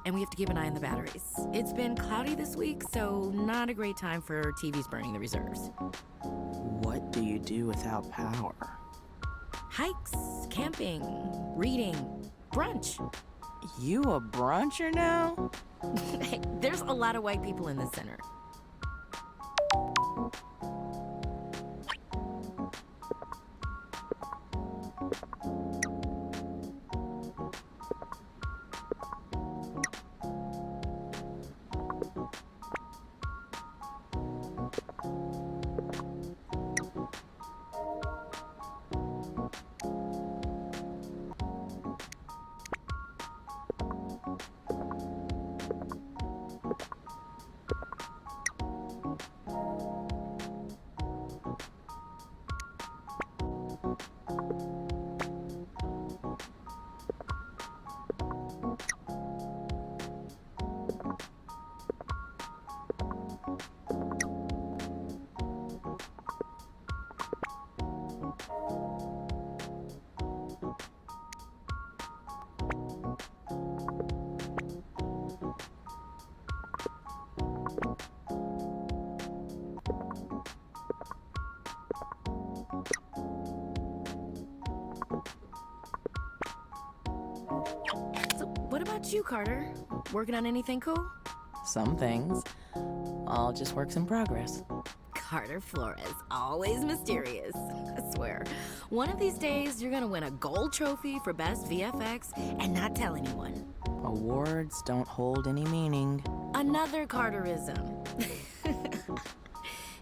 and we have to keep an eye on the batteries. It's been cloudy this week, so not a great time for TVs burning the reserves. What do you do without power? Hikes, camping, reading, brunch. You a bruncher now? Hey, there's a lot of white people in this center. So, what about you, Carter? Working on anything cool? Some things. All just works in progress. Carter Flores, always mysterious. I swear. One of these days, you're gonna win a gold trophy for best VFX and not tell anyone. Awards don't hold any meaning. Another Carterism.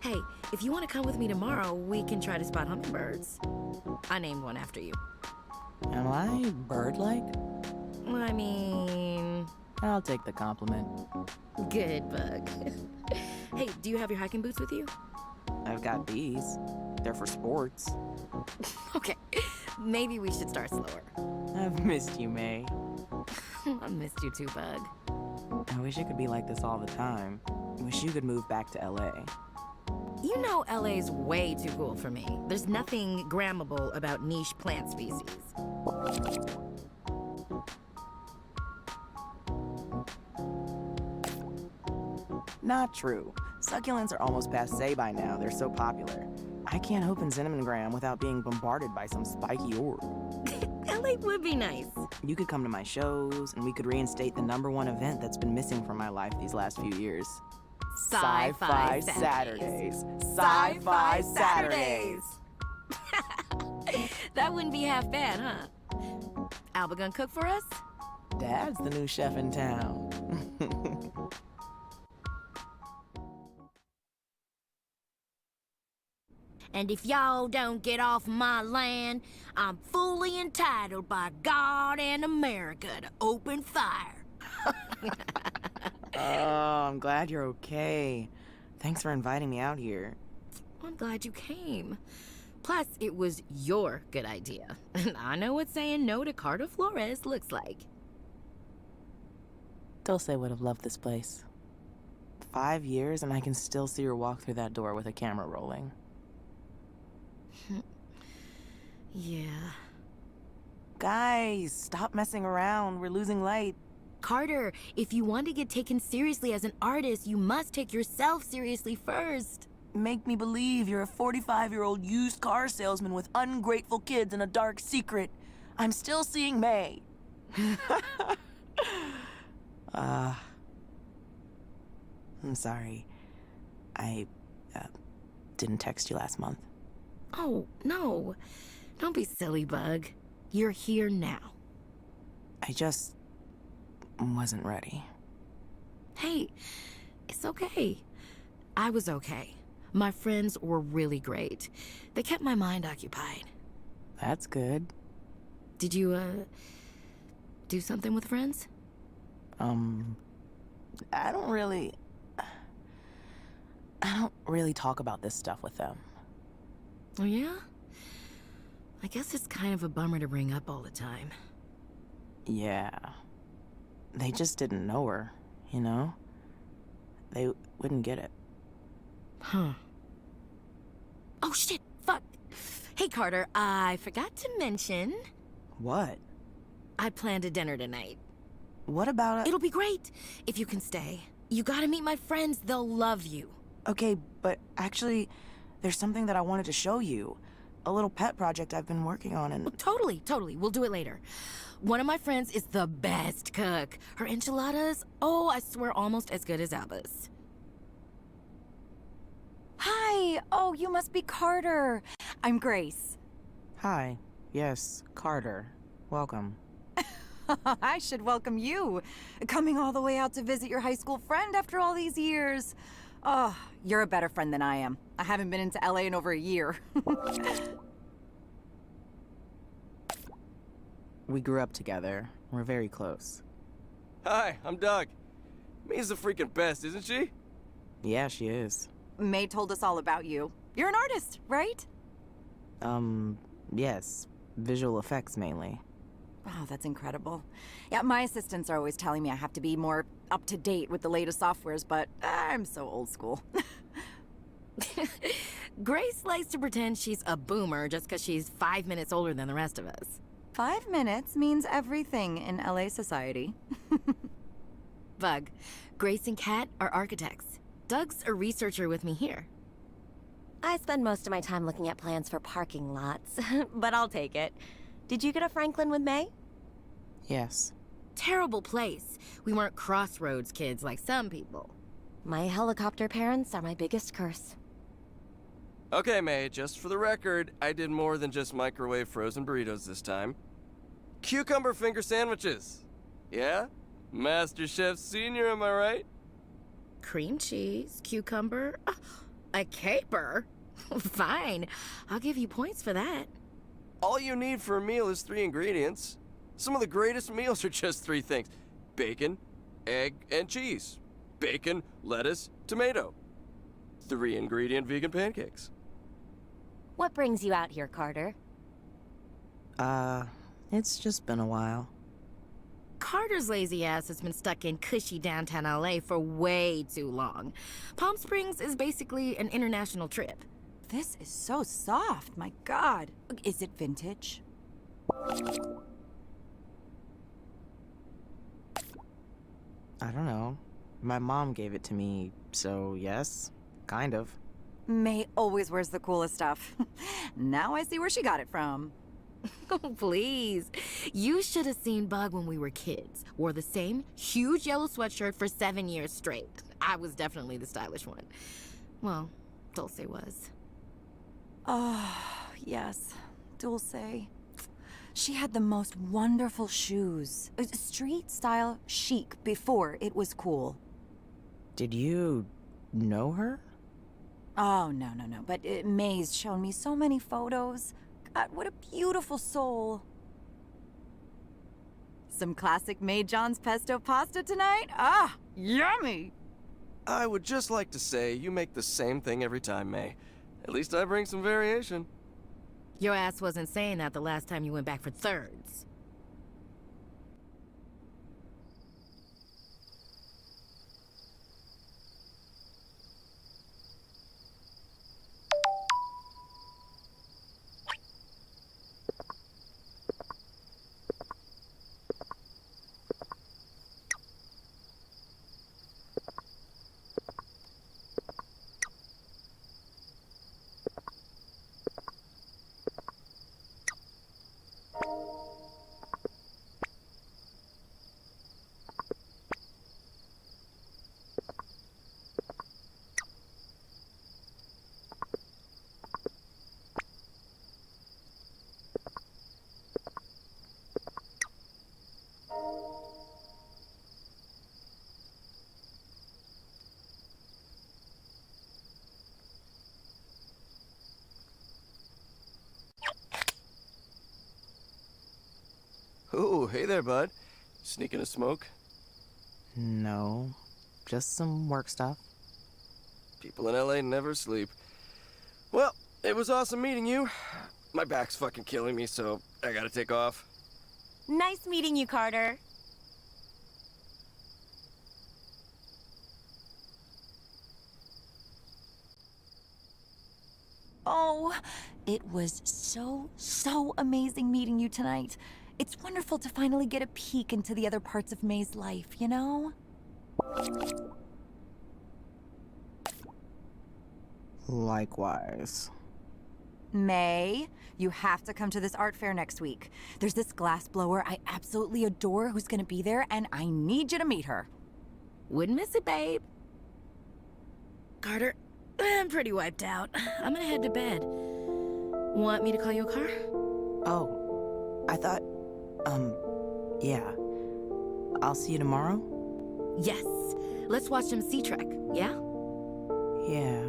Hey, if you want to come with me tomorrow, we can try to spot hummingbirds. I named one after you. Am I bird-like? I mean, I'll take the compliment. good bug. Hey, do you have your hiking boots with you? I've got these. They're for sports. Okay, maybe we should start slower. I've missed you, May. I missed you too, bug. I wish it could be like this all the time. Wish you could move back to LA. You know LA's way too cool for me. There's nothing grammable about niche plant species. Not true. Succulents are almost passé by now. They're so popular. I can't open Cinnamon without being bombarded by some spiky orb. LA would be nice. You could come to my shows, and we could reinstate the #1 event that's been missing from my life these last few years. Sci-Fi Saturdays. Sci-Fi Saturdays. That wouldn't be half bad, huh? Alba gonna cook for us? Dad's the new chef in town. And if y'all don't get off my land, I'm fully entitled by God and America to open fire. Oh, I'm glad you're okay. Thanks for inviting me out here. I'm glad you came. Plus, it was your good idea. And I know what saying no to Carter Flores looks like. Dulce would have loved this place. 5 years and I can still see her walk through that door with a camera rolling. Yeah. Guys, stop messing around. We're losing light. Carter, if you want to get taken seriously as an artist, you must take yourself seriously first. Make me believe you're a 45-year-old used car salesman with ungrateful kids and a dark secret. I'm still seeing May. I'm sorry. I didn't text you last month. Oh, no. Don't be silly, Bug. You're here now. I just wasn't ready. Hey, it's okay. I was okay. My friends were really great. They kept my mind occupied. That's good. Did you, do something with friends? I don't really... I don't really talk about this stuff with them. Oh, yeah? I guess it's kind of a bummer to bring up all the time. Yeah. They just didn't know her, you know? They wouldn't get it. Huh. Oh, shit! Fuck! Hey, Carter, I forgot to mention... What? I planned a dinner tonight. What about it? It'll be great if you can stay. You gotta meet my friends. They'll love you. Okay, but actually, there's something that I wanted to show you. A little pet project I've been working on and... Totally. We'll do it later. One of my friends is the best cook. Her enchiladas, oh, I swear, almost as good as Abba's. Hi! Oh, you must be Carter. I'm Grace. Hi. Yes, Carter. Welcome. I should welcome you. Coming all the way out to visit your high school friend after all these years. Oh, you're a better friend than I am. I haven't been into LA in over a year. We grew up together. We're very close. Hi, I'm Doug. May's the freaking best, isn't she? Yeah, she is. May told us all about you. You're an artist, right? Yes. Visual effects, mainly. Wow, that's incredible. Yeah, my assistants are always telling me I have to be more up-to-date with the latest softwares, but I'm so old school. Grace likes to pretend she's a boomer just because she's 5 minutes older than the rest of us. 5 minutes means everything in LA society. Bug, Grace and Kat are architects. Doug's a researcher with me here. I spend most of my time looking at plans for parking lots, but I'll take it. Did you get a Franklin with May? Yes. Terrible place. We weren't crossroads kids like some people. My helicopter parents are my biggest curse. Okay, May, just for the record, I did more than just microwave frozen burritos this time. Cucumber finger sandwiches. Yeah? Master Chef Senior, am I right? Cream cheese, cucumber, a caper? Fine, I'll give you points for that. All you need for a meal is 3 ingredients. Some of the greatest meals are just 3 things. Bacon, egg, and cheese. Bacon, lettuce, tomato. 3-ingredient vegan pancakes. What brings you out here, Carter? It's just been a while. Carter's lazy ass has been stuck in cushy downtown LA for way too long. Palm Springs is basically an international trip. This is so soft, my God. Is it vintage? I don't know. My mom gave it to me, so yes, kind of. May always wears the coolest stuff. Now I see where she got it from. Oh, please. You should have seen Bug when we were kids. Wore the same huge yellow sweatshirt for 7 years straight. I was definitely the stylish one. Well, Dulce was. Oh, yes. Dulce. She had the most wonderful shoes. Street-style chic before it was cool. Did you know her? Oh, no. But May's shown me so many photos. God, what a beautiful soul. Some classic May John's pesto pasta tonight? Ah, yummy! I would just like to say you make the same thing every time, May. At least I bring some variation. Your ass wasn't saying that the last time you went back for thirds. Ooh, hey there, bud. Sneaking a smoke? No, just some work stuff. People in LA never sleep. Well, it was awesome meeting you. My back's fucking killing me, so I gotta take off. Nice meeting you, Carter. Oh, it was so amazing meeting you tonight. It's wonderful to finally get a peek into the other parts of May's life, you know? Likewise. May, you have to come to this art fair next week. There's this glass blower I absolutely adore who's gonna be there, and I need you to meet her. Wouldn't miss it, babe. Carter, I'm pretty wiped out. I'm gonna head to bed. Want me to call you a car? Oh, I thought, yeah. I'll see you tomorrow? Yes. Let's watch some Sea Trek, yeah? Yeah.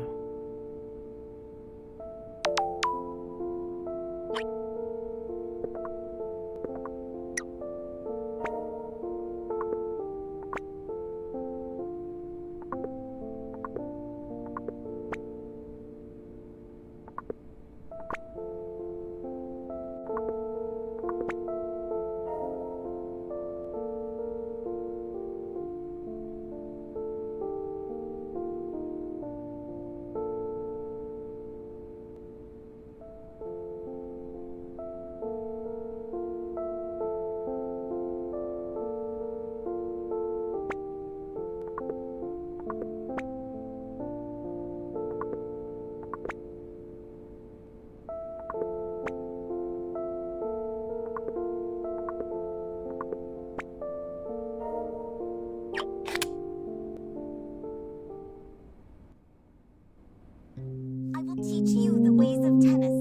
I will teach you the ways of tennis.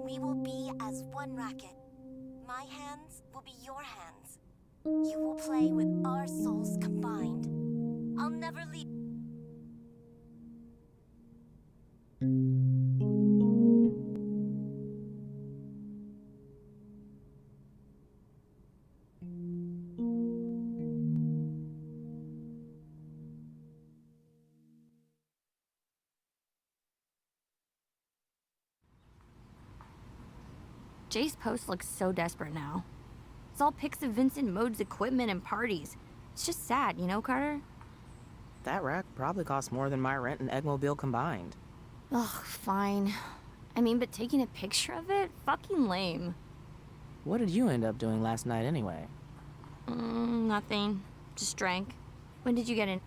We will be as one racket. My hands will be your hands. You will play with our souls combined. I'll never leave. Jay's post looks so desperate now. It's all pics of Vincent Mode's equipment and parties. It's just sad, you know, Carter? That rack probably costs more than my rent and Eggmobile combined. Ugh, fine. I mean, but taking a picture of it? Fucking lame. What did you end up doing last night anyway? Nothing. Just drank. When did you get in?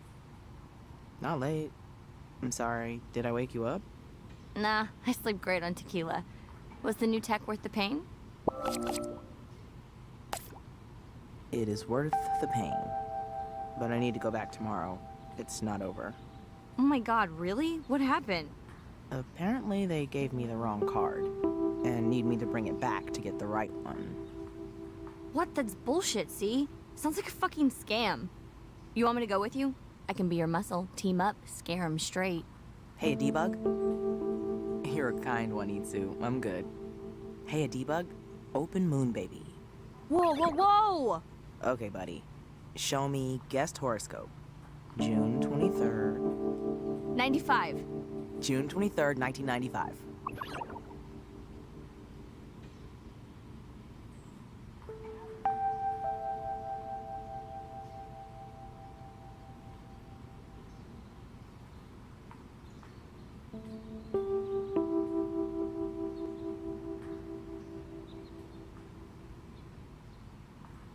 Not late. I'm sorry, did I wake you up? Nah, I sleep great on tequila. Was the new tech worth the pain? It is worth the pain. But I need to go back tomorrow. It's not over. Oh my god, really? What happened? Apparently they gave me the wrong card and need me to bring it back to get the right one. What? That's bullshit, see? Sounds like a fucking scam. You want me to go with you? I can be your muscle. Team up, scare 'em straight. Hey, a debug? You're a kind one, Itsu. I'm good. Hey, a debug? Open moon, baby. Whoa, whoa, whoa! Okay, buddy. Show me guest horoscope. June 23rd. 95. June 23rd, 1995.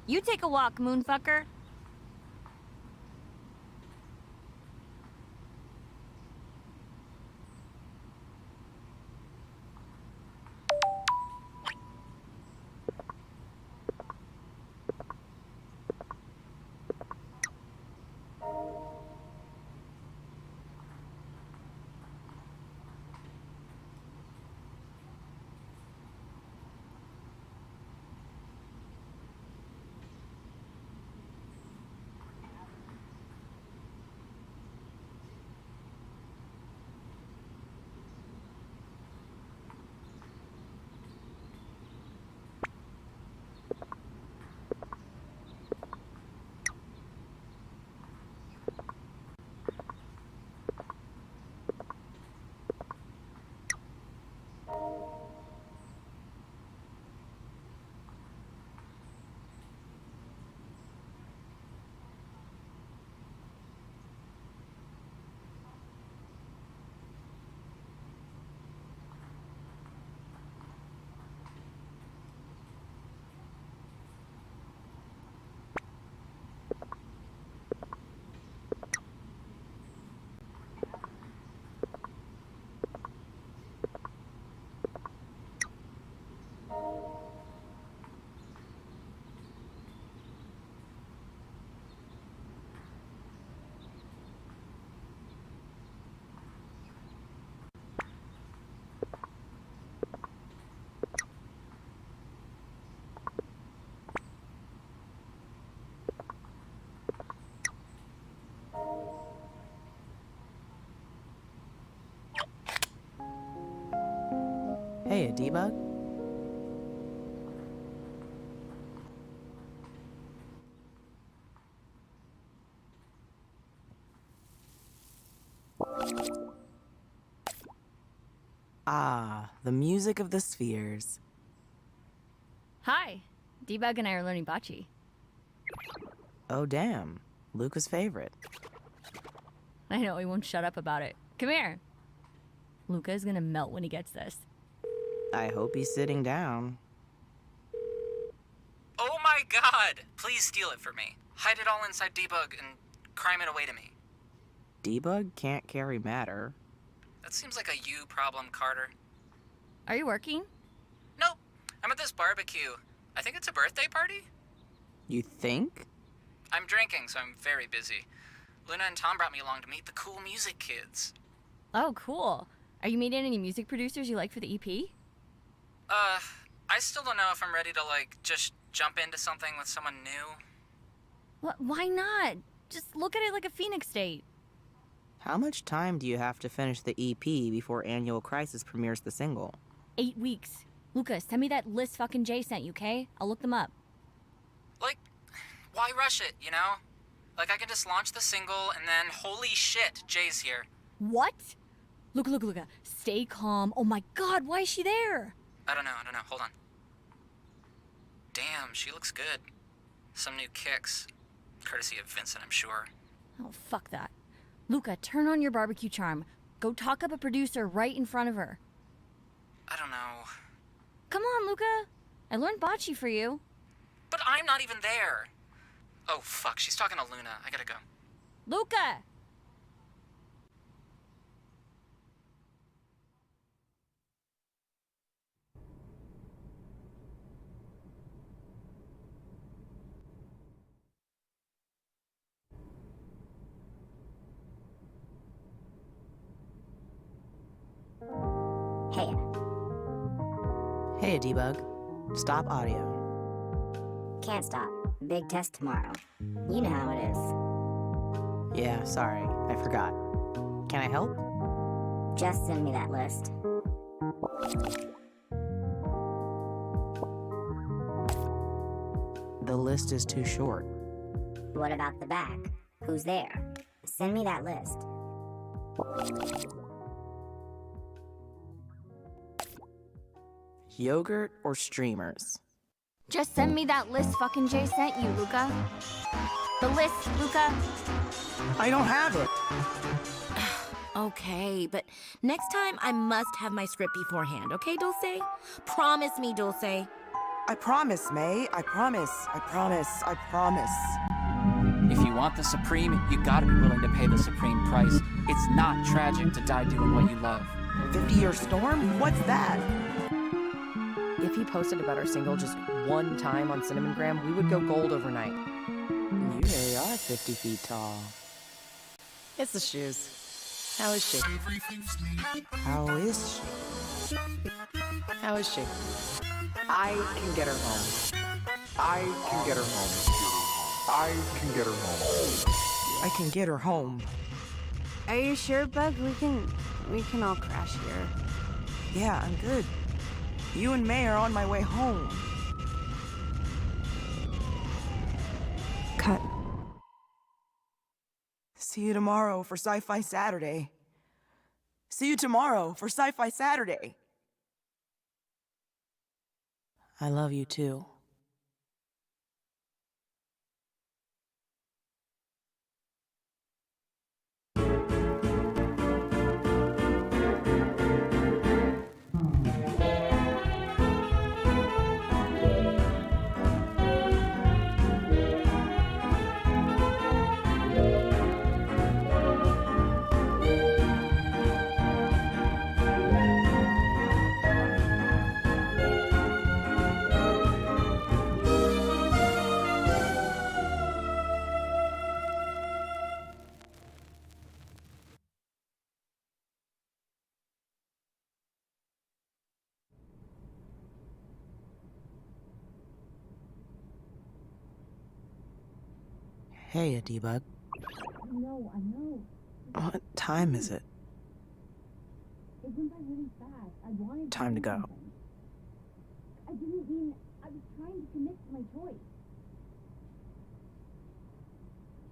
You take a walk, moonfucker. Hey, a debug? Ah, the music of the spheres. Hi, Debug and I are learning bocce. Oh, damn. Luca's favorite. I know, he won't shut up about it. Come here. Luca is gonna melt when he gets this. I hope he's sitting down. Oh my god! Please steal it for me. Hide it all inside debug and crime it away to me. Debug can't carry matter. That seems like a you problem, Carter. Are you working? Nope. I'm at this barbecue. I think it's a birthday party? You think? I'm drinking, so I'm very busy. Luna and Tom brought me along to meet the cool music kids. Oh, cool. Are you meeting any music producers you like for the EP? I still don't know if I'm ready to, just jump into something with someone new. Why not? Just look at it like a Phoenix date. How much time do you have to finish the EP before Annual Crisis premieres the single? 8 weeks. Lucas, send me that list fucking Jay sent you, okay? I'll look them up. Why rush it, you know? I can just launch the single and then, holy shit, Jay's here. What? Luca. Stay calm. Oh my god, why is she there? I don't know, hold on. Damn, she looks good. Some new kicks. Courtesy of Vincent, I'm sure. Oh, fuck that. Luca, turn on your barbecue charm. Go talk up a producer right in front of her. I don't know. Come on, Luca. I learned bocce for you. But I'm not even there. Oh, fuck, she's talking to Luna. I gotta go. Luca! Hey. Hey, debug. Stop audio. Can't stop. Big test tomorrow. You know how it is. Yeah, sorry. I forgot. Can I help? Just send me that list. The list is too short. What about the back? Who's there? Send me that list. Yogurt or streamers? Just send me that list fucking Jay sent you, Luca. The list, Luca. I don't have it. Okay, but next time I must have my script beforehand, okay, Dulce? Promise me, Dulce. I promise, May. I promise. I promise. I promise. If you want the Supreme, you gotta be willing to pay the Supreme price. It's not tragic to die doing what you love. 50-year storm? What's that? If he posted about our single just one time on Cinnamongram, we would go gold overnight. You really are 50 feet tall. It's the shoes. How is she? How is she? How is she? I can get her home. I can get her home. I can get her home. I can get her home. Are you sure, Bug? We can all crash here. Yeah, I'm good. You and May are on my way home. Cut. See you tomorrow for Sci-Fi Saturday. See you tomorrow for Sci-Fi Saturday. I love you too. Hey, a debug. I know. What time is it? It went by really fast. I wanted Time to go. something. I didn't mean... I was trying to commit to my choice.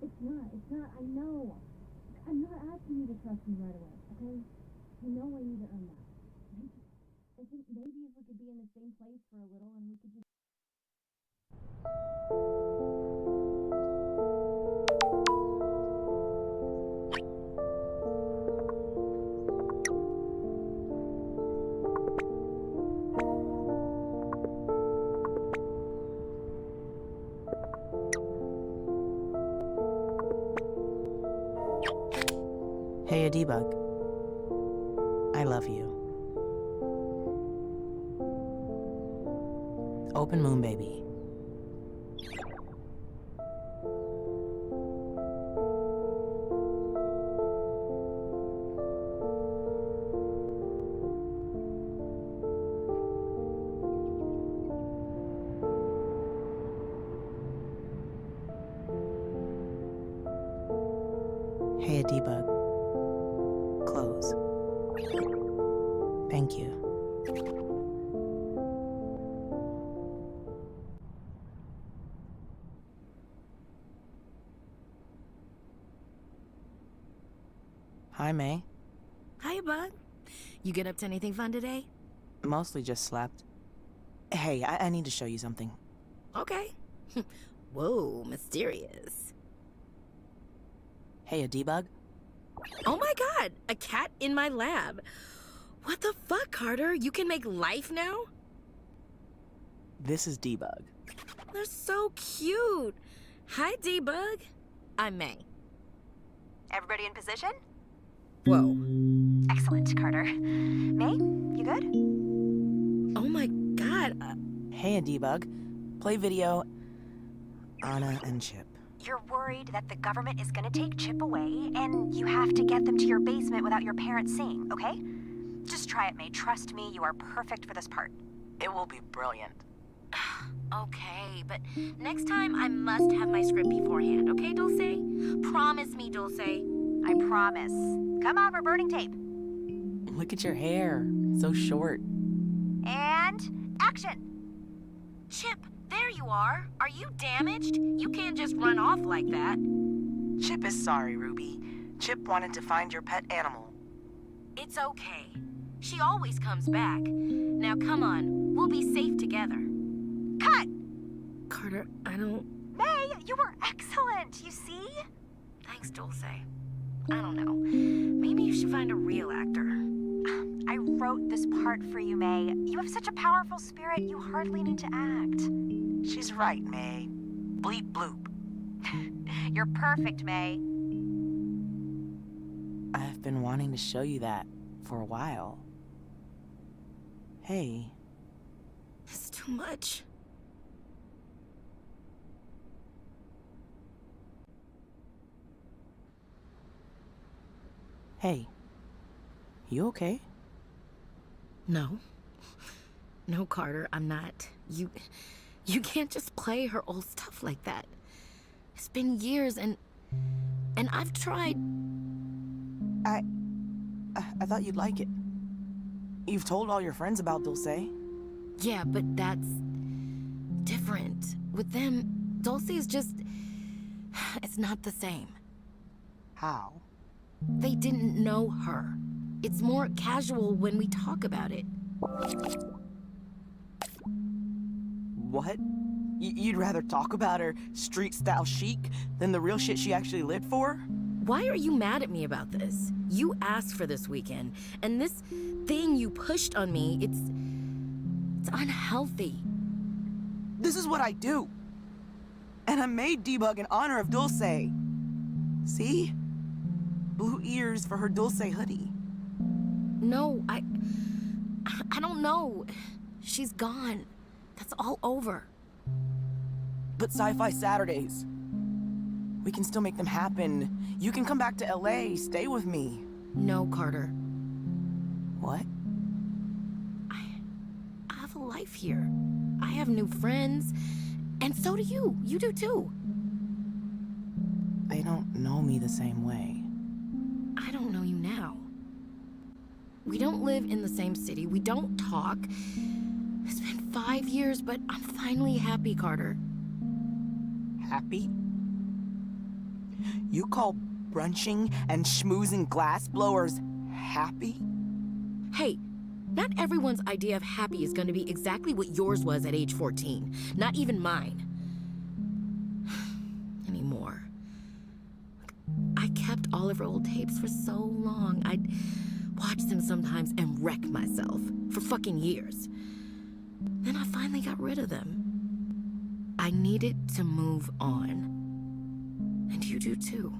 It's not, I know. I'm not asking you to trust me right away, okay? I know I need to earn that. I think maybe if we could be in the same place for a little and we could just... Hey, a debug. I love you. Open Moon Baby. Hey, a debug. Close. Thank you. Hi, May. Hi, bud. You get up to anything fun today? Mostly just slept. Hey, I need to show you something. Okay. Whoa, mysterious. Hey, a debug? Oh my god, a cat in my lab. What the fuck, Carter? You can make life now? This is debug. They're so cute. Hi, debug. I'm May. Everybody in position? Whoa. Excellent, Carter. May, you good? Oh my god. Hey, a debug. Play video. Anna and Chip. You're worried that the government is gonna take Chip away, and you have to get them to your basement without your parents seeing, okay? Just try it, May. Trust me, you are perfect for this part. It will be brilliant. Okay, but next time I must have my script beforehand, okay, Dulce? Promise me, Dulce. I promise. Come on, we're burning tape. Look at your hair. So short. And action! Chip, there you are. Are you damaged? You can't just run off like that. Chip is sorry, Ruby. Chip wanted to find your pet animal. It's okay. She always comes back. Now come on, we'll be safe together. Cut! Carter, I don't... May, you were excellent, you see? Thanks, Dulce. I don't know. Maybe you should find a real actor. I wrote this part for you, May. You have such a powerful spirit, you hardly need to act. She's right, May. Bleep bloop. You're perfect, May. I've been wanting to show you that for a while. Hey. It's too much. Hey. You okay? No. No, Carter, I'm not. You can't just play her old stuff like that. It's been years and I've tried. I thought you'd like it. You've told all your friends about Dulce. Yeah, but that's different. With them, Dulce is just... It's not the same. How? They didn't know her. It's more casual when we talk about it. What? You'd rather talk about her street-style chic than the real shit she actually lived for? Why are you mad at me about this? You asked for this weekend, and this thing you pushed on me, it's unhealthy. This is what I do. And I made debug in honor of Dulce. See? Blue ears for her Dulce hoodie. No, I don't know. She's gone. That's all over. But Sci-Fi Saturdays. We can still make them happen. You can come back to LA, stay with me. No, Carter. What? I have a life here. I have new friends. And so do you. You do too. They don't know me the same way. I don't know you now. We don't live in the same city. We don't talk. It's been 5 years, but I'm finally happy, Carter. Happy? You call brunching and schmoozing glassblowers happy? Hey, not everyone's idea of happy is gonna be exactly what yours was at age 14. Not even mine. Anymore. I kept all of her old tapes for so long. I'd watch them sometimes and wreck myself for fucking years. Then I finally got rid of them. I needed to move on. And you do too.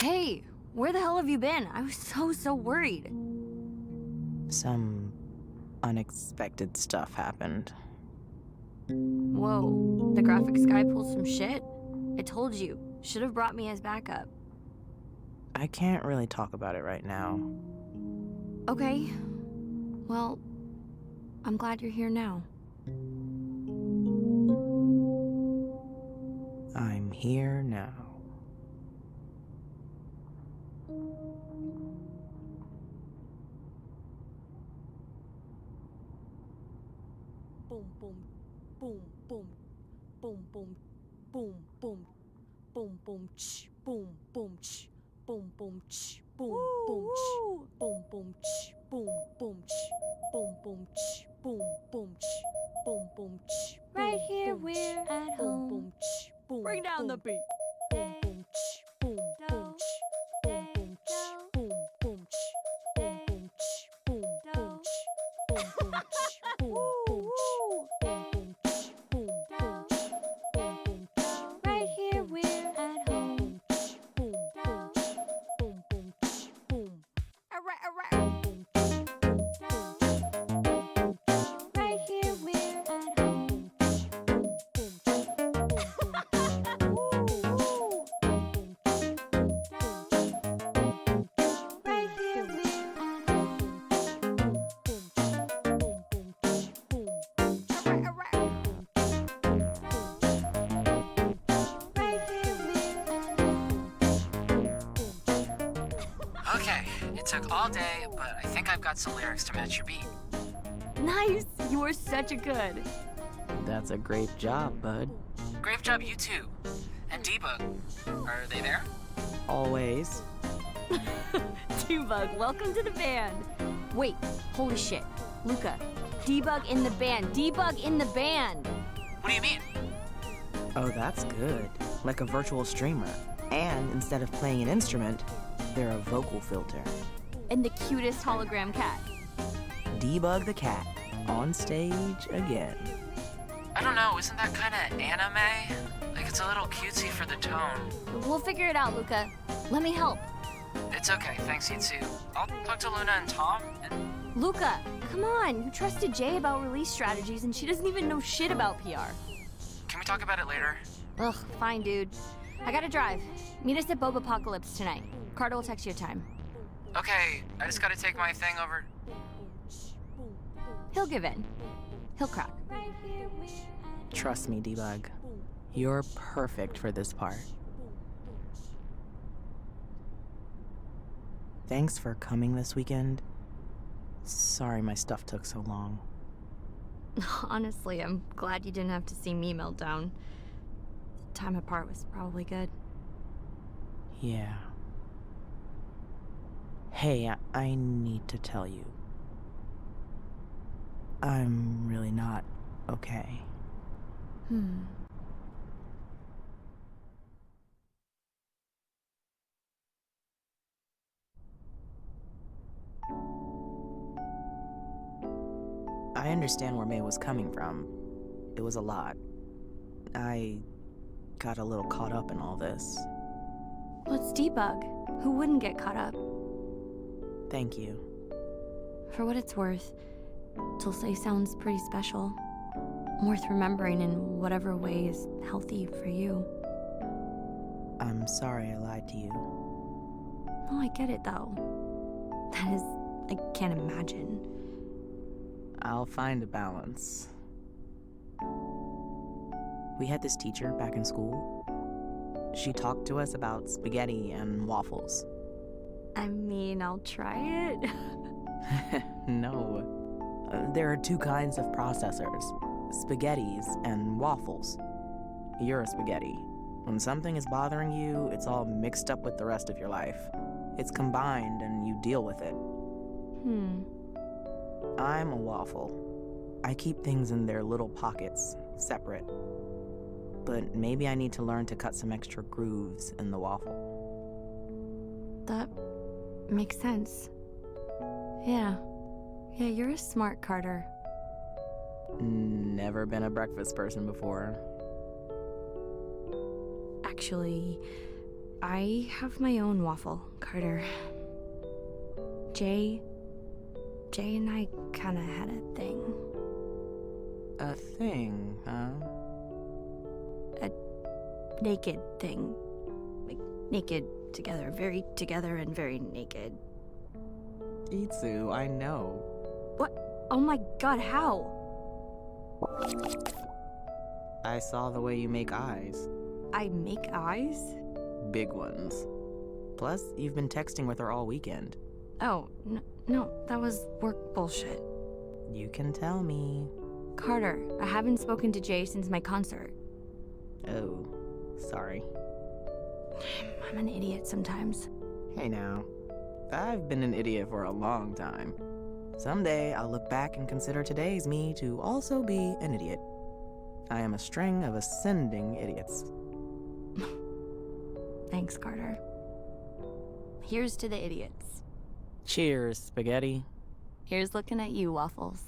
Hey, where the hell have you been? I was so worried. Some unexpected stuff happened. Whoa, the graphics guy pulled some shit? I told you, should have brought me as backup. I can't really talk about it right now. Okay, well, I'm glad you're here now. I'm here now. Boom, boom, boom, boom, boom, boom, boom, boom, boom, boom, ch, boom, boom, ch, boom, boom, ch, boom, boom, ch, boom, boom, ch, boom, boom, ch, boom, boom, ch, boom, boom, ch, boom, boom, ch. Right here, we're at home. Boom, ch, boom. Bring down the beat. Boom, boom, ch, boom, boom, ch, boom, boom, ch, boom, boom, ch, boom, boom, ch, boom, boom, ch, boom, boom, ch, boom, boom, ch. Right here, we're at home. Right here, we're at home. Right here, we're at home. Right here, we're at home. Okay, it took all day, but I think I've got some lyrics to match your beat. Nice! You are such a good. That's a great job, bud. Great Gift job, you two. And Debug. Are they there? Always. Debug, welcome to the band. Wait, holy shit. Luca, Debug in the band. Debug in the band. What do you mean? Oh, that's good. Like a virtual streamer. And instead of playing an instrument, they're a vocal filter. And the cutest hologram cat. Debug the cat, on stage again. I don't know, isn't that kind of anime? Like it's a little cutesy for the tone. We'll figure it out, Luca. Let me help. It's okay, thanks you two. I'll talk to Luna and Tom and... Luca, come on. You trusted Jay about release strategies and she doesn't even know shit about PR. Can we talk about it later? Ugh, fine, dude. I gotta drive. Meet us at Bob Apocalypse tonight. Carter will text you a time. Okay, I just gotta take my thing over. He'll give in. He'll crack. Trust me, Debug. You're perfect for this part. Thanks for coming this weekend. Sorry my stuff took so long. Honestly, I'm glad you didn't have to see me melt down. The time apart was probably good. Yeah. Hey, I need to tell you. I'm really not okay. I understand where May was coming from. It was a lot. I got a little caught up in all this. Well, it's Debug. Who wouldn't get caught up? Thank you. For what it's worth, Dulce sounds pretty special. Worth remembering in whatever way is healthy for you. I'm sorry I lied to you. Oh, I get it though. That is, I can't imagine. I'll find a balance. We had this teacher back in school. She talked to us about spaghetti and waffles. I mean, I'll try it. No. There are two kinds of processors. Spaghettis and waffles. You're a spaghetti. When something is bothering you, it's all mixed up with the rest of your life. It's combined and you deal with it. I'm a waffle. I keep things in their little pockets, separate. But maybe I need to learn to cut some extra grooves in the waffle. That makes sense. Yeah, you're a smart Carter. Never been a breakfast person before. Actually, I have my own waffle, Carter. Jay and I kinda had a thing. A thing, huh? A naked thing. Like, naked together, very together and very naked. Itsu, I know. What? Oh my god, how? I saw the way you make eyes. I make eyes? Big ones. Plus, you've been texting with her all weekend. Oh, no, that was work bullshit. You can tell me. Carter, I haven't spoken to Jay since my concert. Oh, sorry. I'm an idiot sometimes. Hey now. I've been an idiot for a long time. Someday I'll look back and consider today's me to also be an idiot. I am a string of ascending idiots. Thanks, Carter. Here's to the idiots. Cheers, spaghetti. Here's looking at you, Waffles.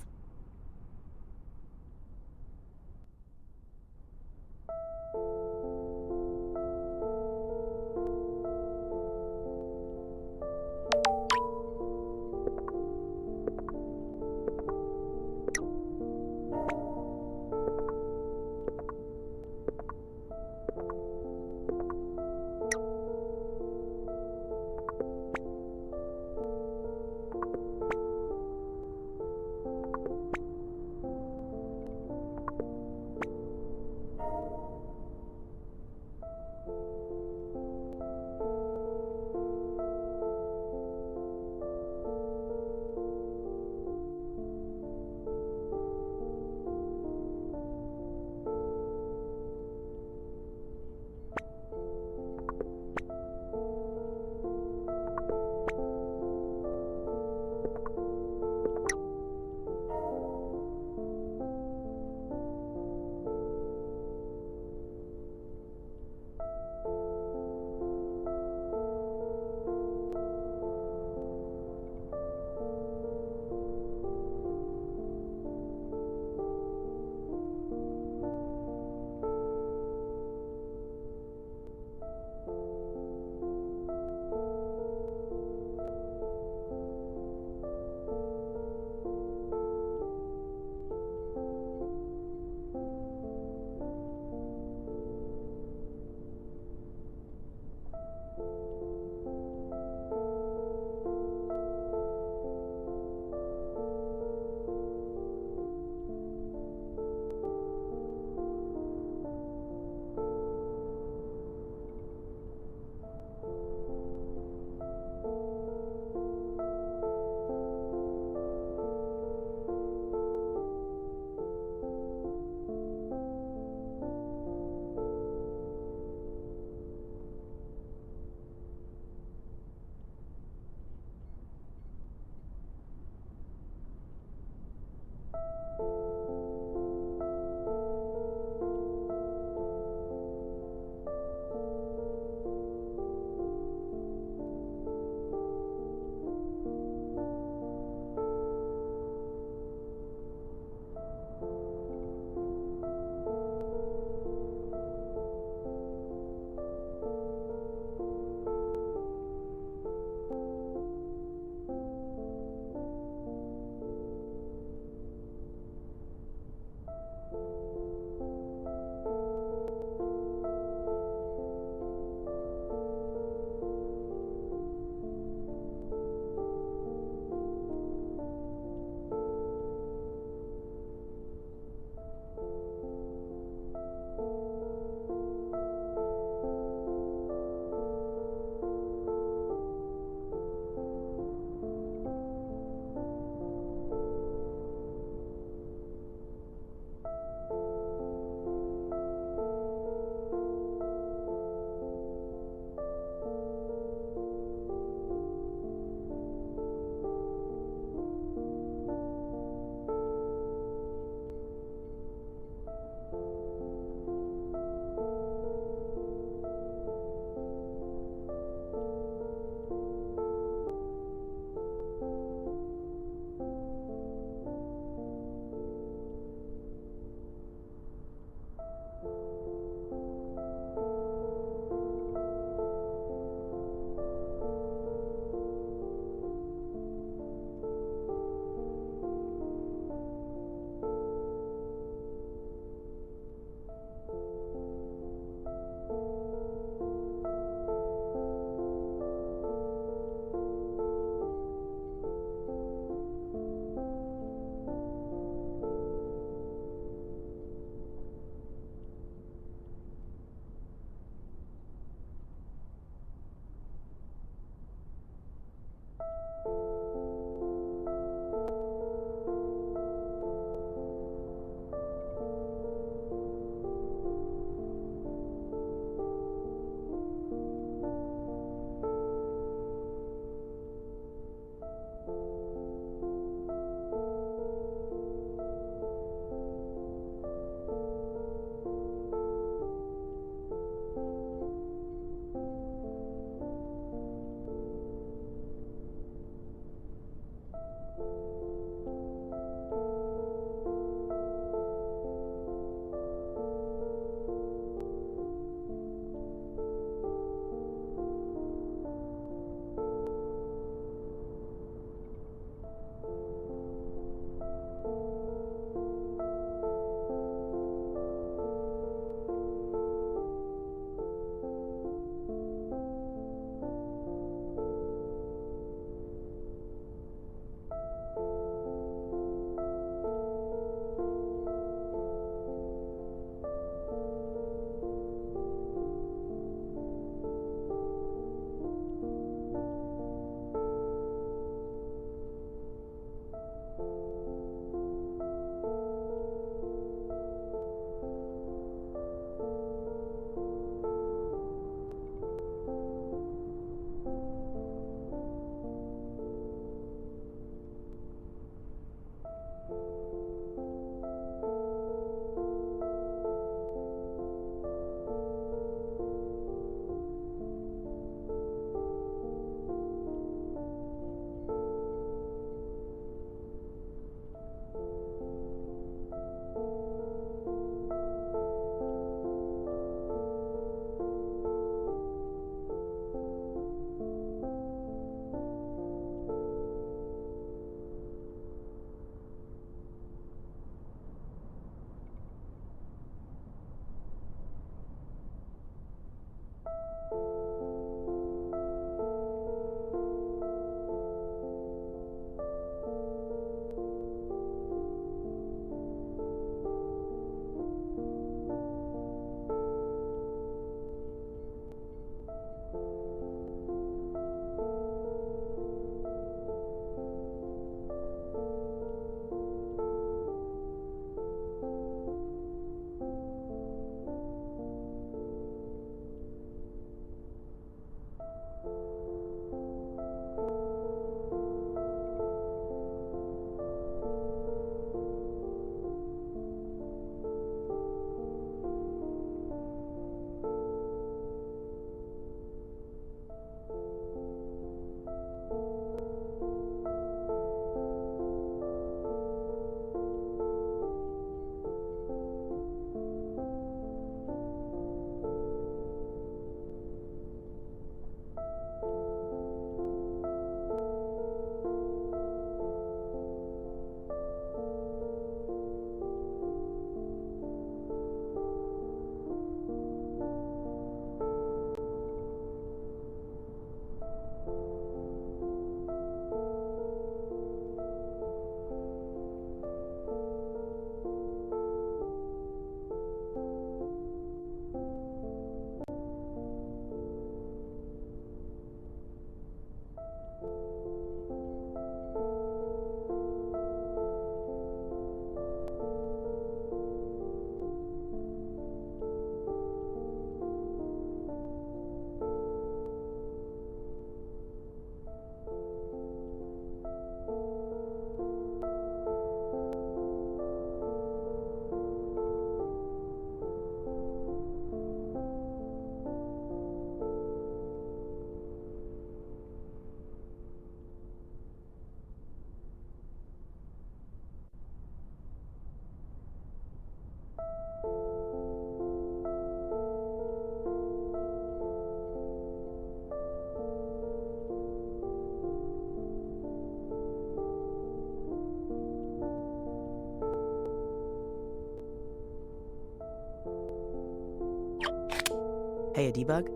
Hey, a debug?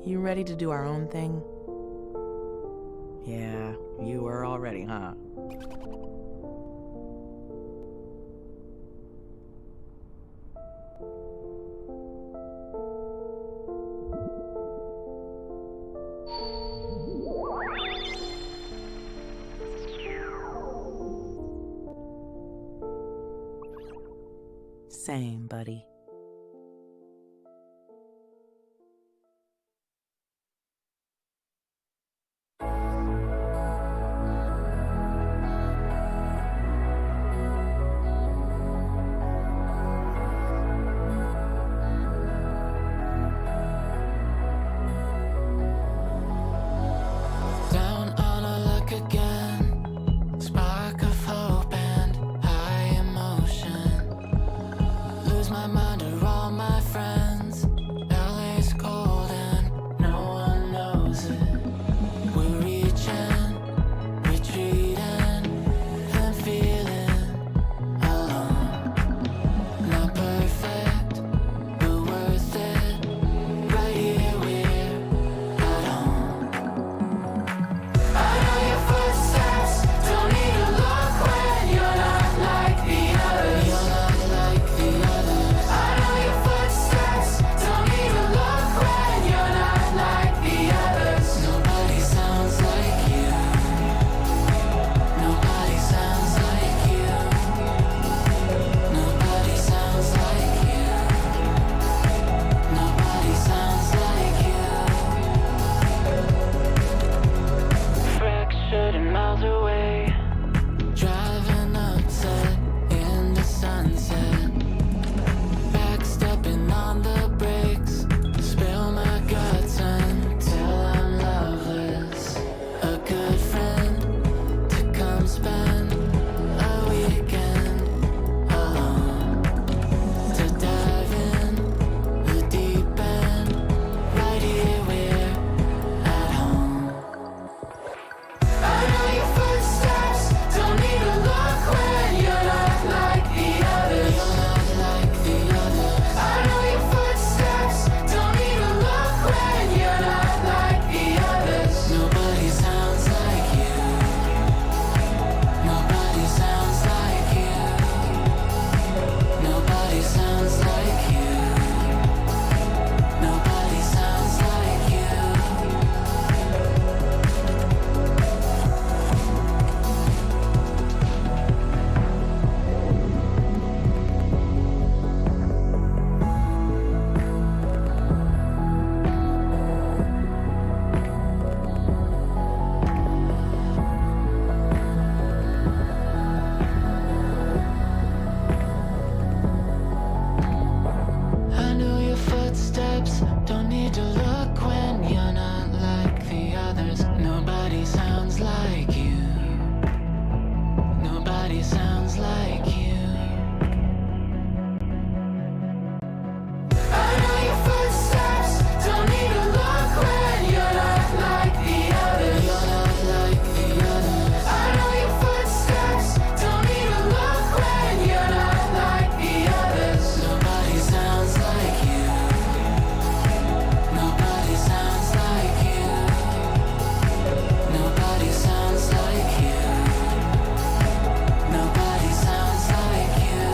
You ready to do our own thing? Yeah, you were already, huh? Same, buddy. Down on a luck again, spark of hope and high emotion. Lose my mind or all my friends. LA's cold and no one knows it. We're reaching, retreating, then feeling alone. Not perfect, but worth it. Right here, we're at home. I know your footsteps, don't need to look when you're not like the others. You're not like the others. I know your footsteps, don't need to look when you're not like the others. Nobody sounds like you. Nobody sounds like you. Nobody sounds like you. Nobody sounds like you. Fractured and miles away, driving upset in the sunset, backstepping on the brakes, spill my guts until I'm loveless. A good friend to come spend a weekend alone, to dive in the deep end. Right here, we're at home. I know your footsteps, don't need to look when you're not like the others. You're not like the others. I know your footsteps, don't need to look when you're not like the others. Nobody sounds like you. Nobody sounds like you. Nobody sounds like you. Nobody sounds like you. I know your footsteps, don't need to look when you're not like the others. Nobody sounds like you. Nobody sounds like you. I know your footsteps, don't need to look when you're not like the others. You're not like the others. I know your footsteps, don't need to look when you're not like the others. Nobody sounds like you. Nobody sounds like you. Nobody sounds like you. Nobody sounds like you.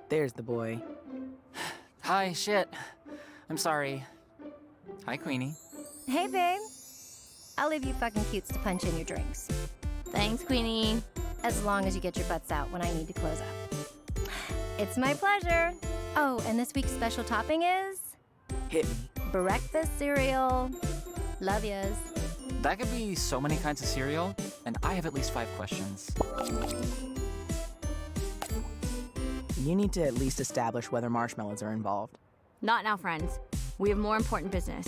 There's the boy. Hi, shit. I'm sorry. Hi, Queenie. Hey, babe. I'll leave you fucking cutes to punch in your drinks. Thanks, Queenie. As long as you get your butts out when I need to close up. It's my pleasure. Oh, and this week's special topping is Hit me. breakfast cereal. Love yas. That could be so many kinds of cereal, and I have at least 5 questions. You need to at least establish whether marshmallows are involved. Not now, friends. We have more important business.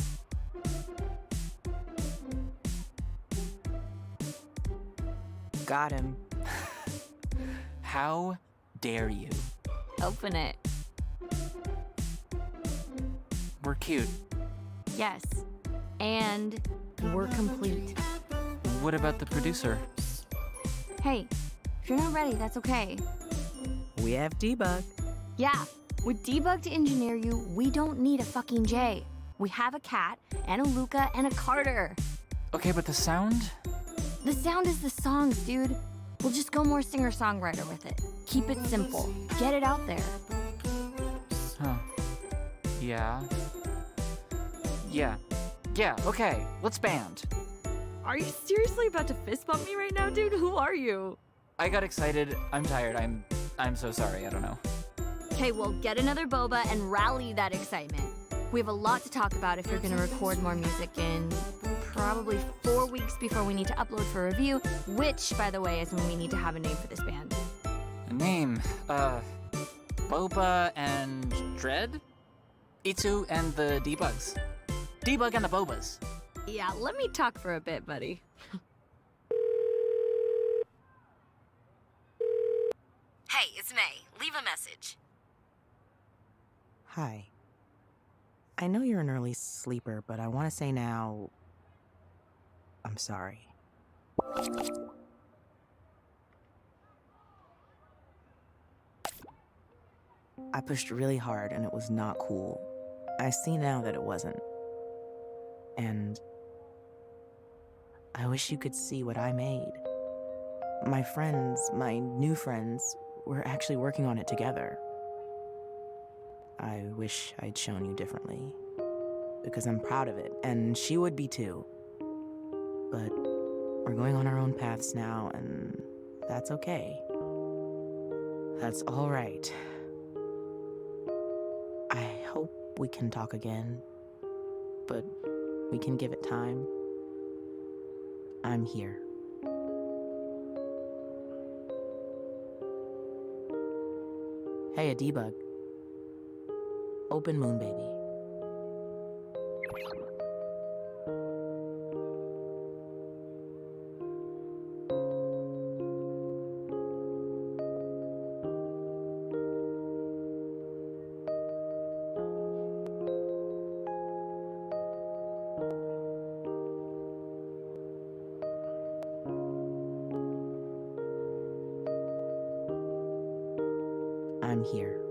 Got him. How dare you? Open it. We're cute. Yes. And we're complete. What about the producer? Hey, if you're not ready, that's okay. We have debug. Yeah, with Debug to engineer you, we don't need a fucking J. We have a Cat, and a Luca, and a Carter. Okay, but the sound? The sound is the songs, dude. We'll just go more singer-songwriter with it. Keep it simple. Get it out there. Huh. Yeah. Yeah, okay. Let's band. Are you seriously about to fist bump me right now, dude? Who are you? I got excited. I'm tired. I'm so sorry. I don't know. Okay, well, get another boba and rally that excitement. We have a lot to talk about if you're gonna record more music in probably 4 weeks before we need to upload for review, which, by the way, is when we need to have a name for this band. A name? Boba and Dread? Itsu and the Debugs. Debug and the Bobas. Yeah, let me talk for a bit, buddy. Hey, it's May. Leave a message. Hi. I know you're an early sleeper, but I want to say now, I'm sorry. I pushed really hard and it was not cool. I see now that it wasn't. And I wish you could see what I made. My friends, my new friends, we're actually working on it together. I wish I'd shown you differently, because I'm proud of it, and she would be too. But we're going on our own paths now, and that's okay. That's all right. I hope we can talk again, but we can give it time. I'm here. Hey, a debug. Open Moon Baby. I'm here.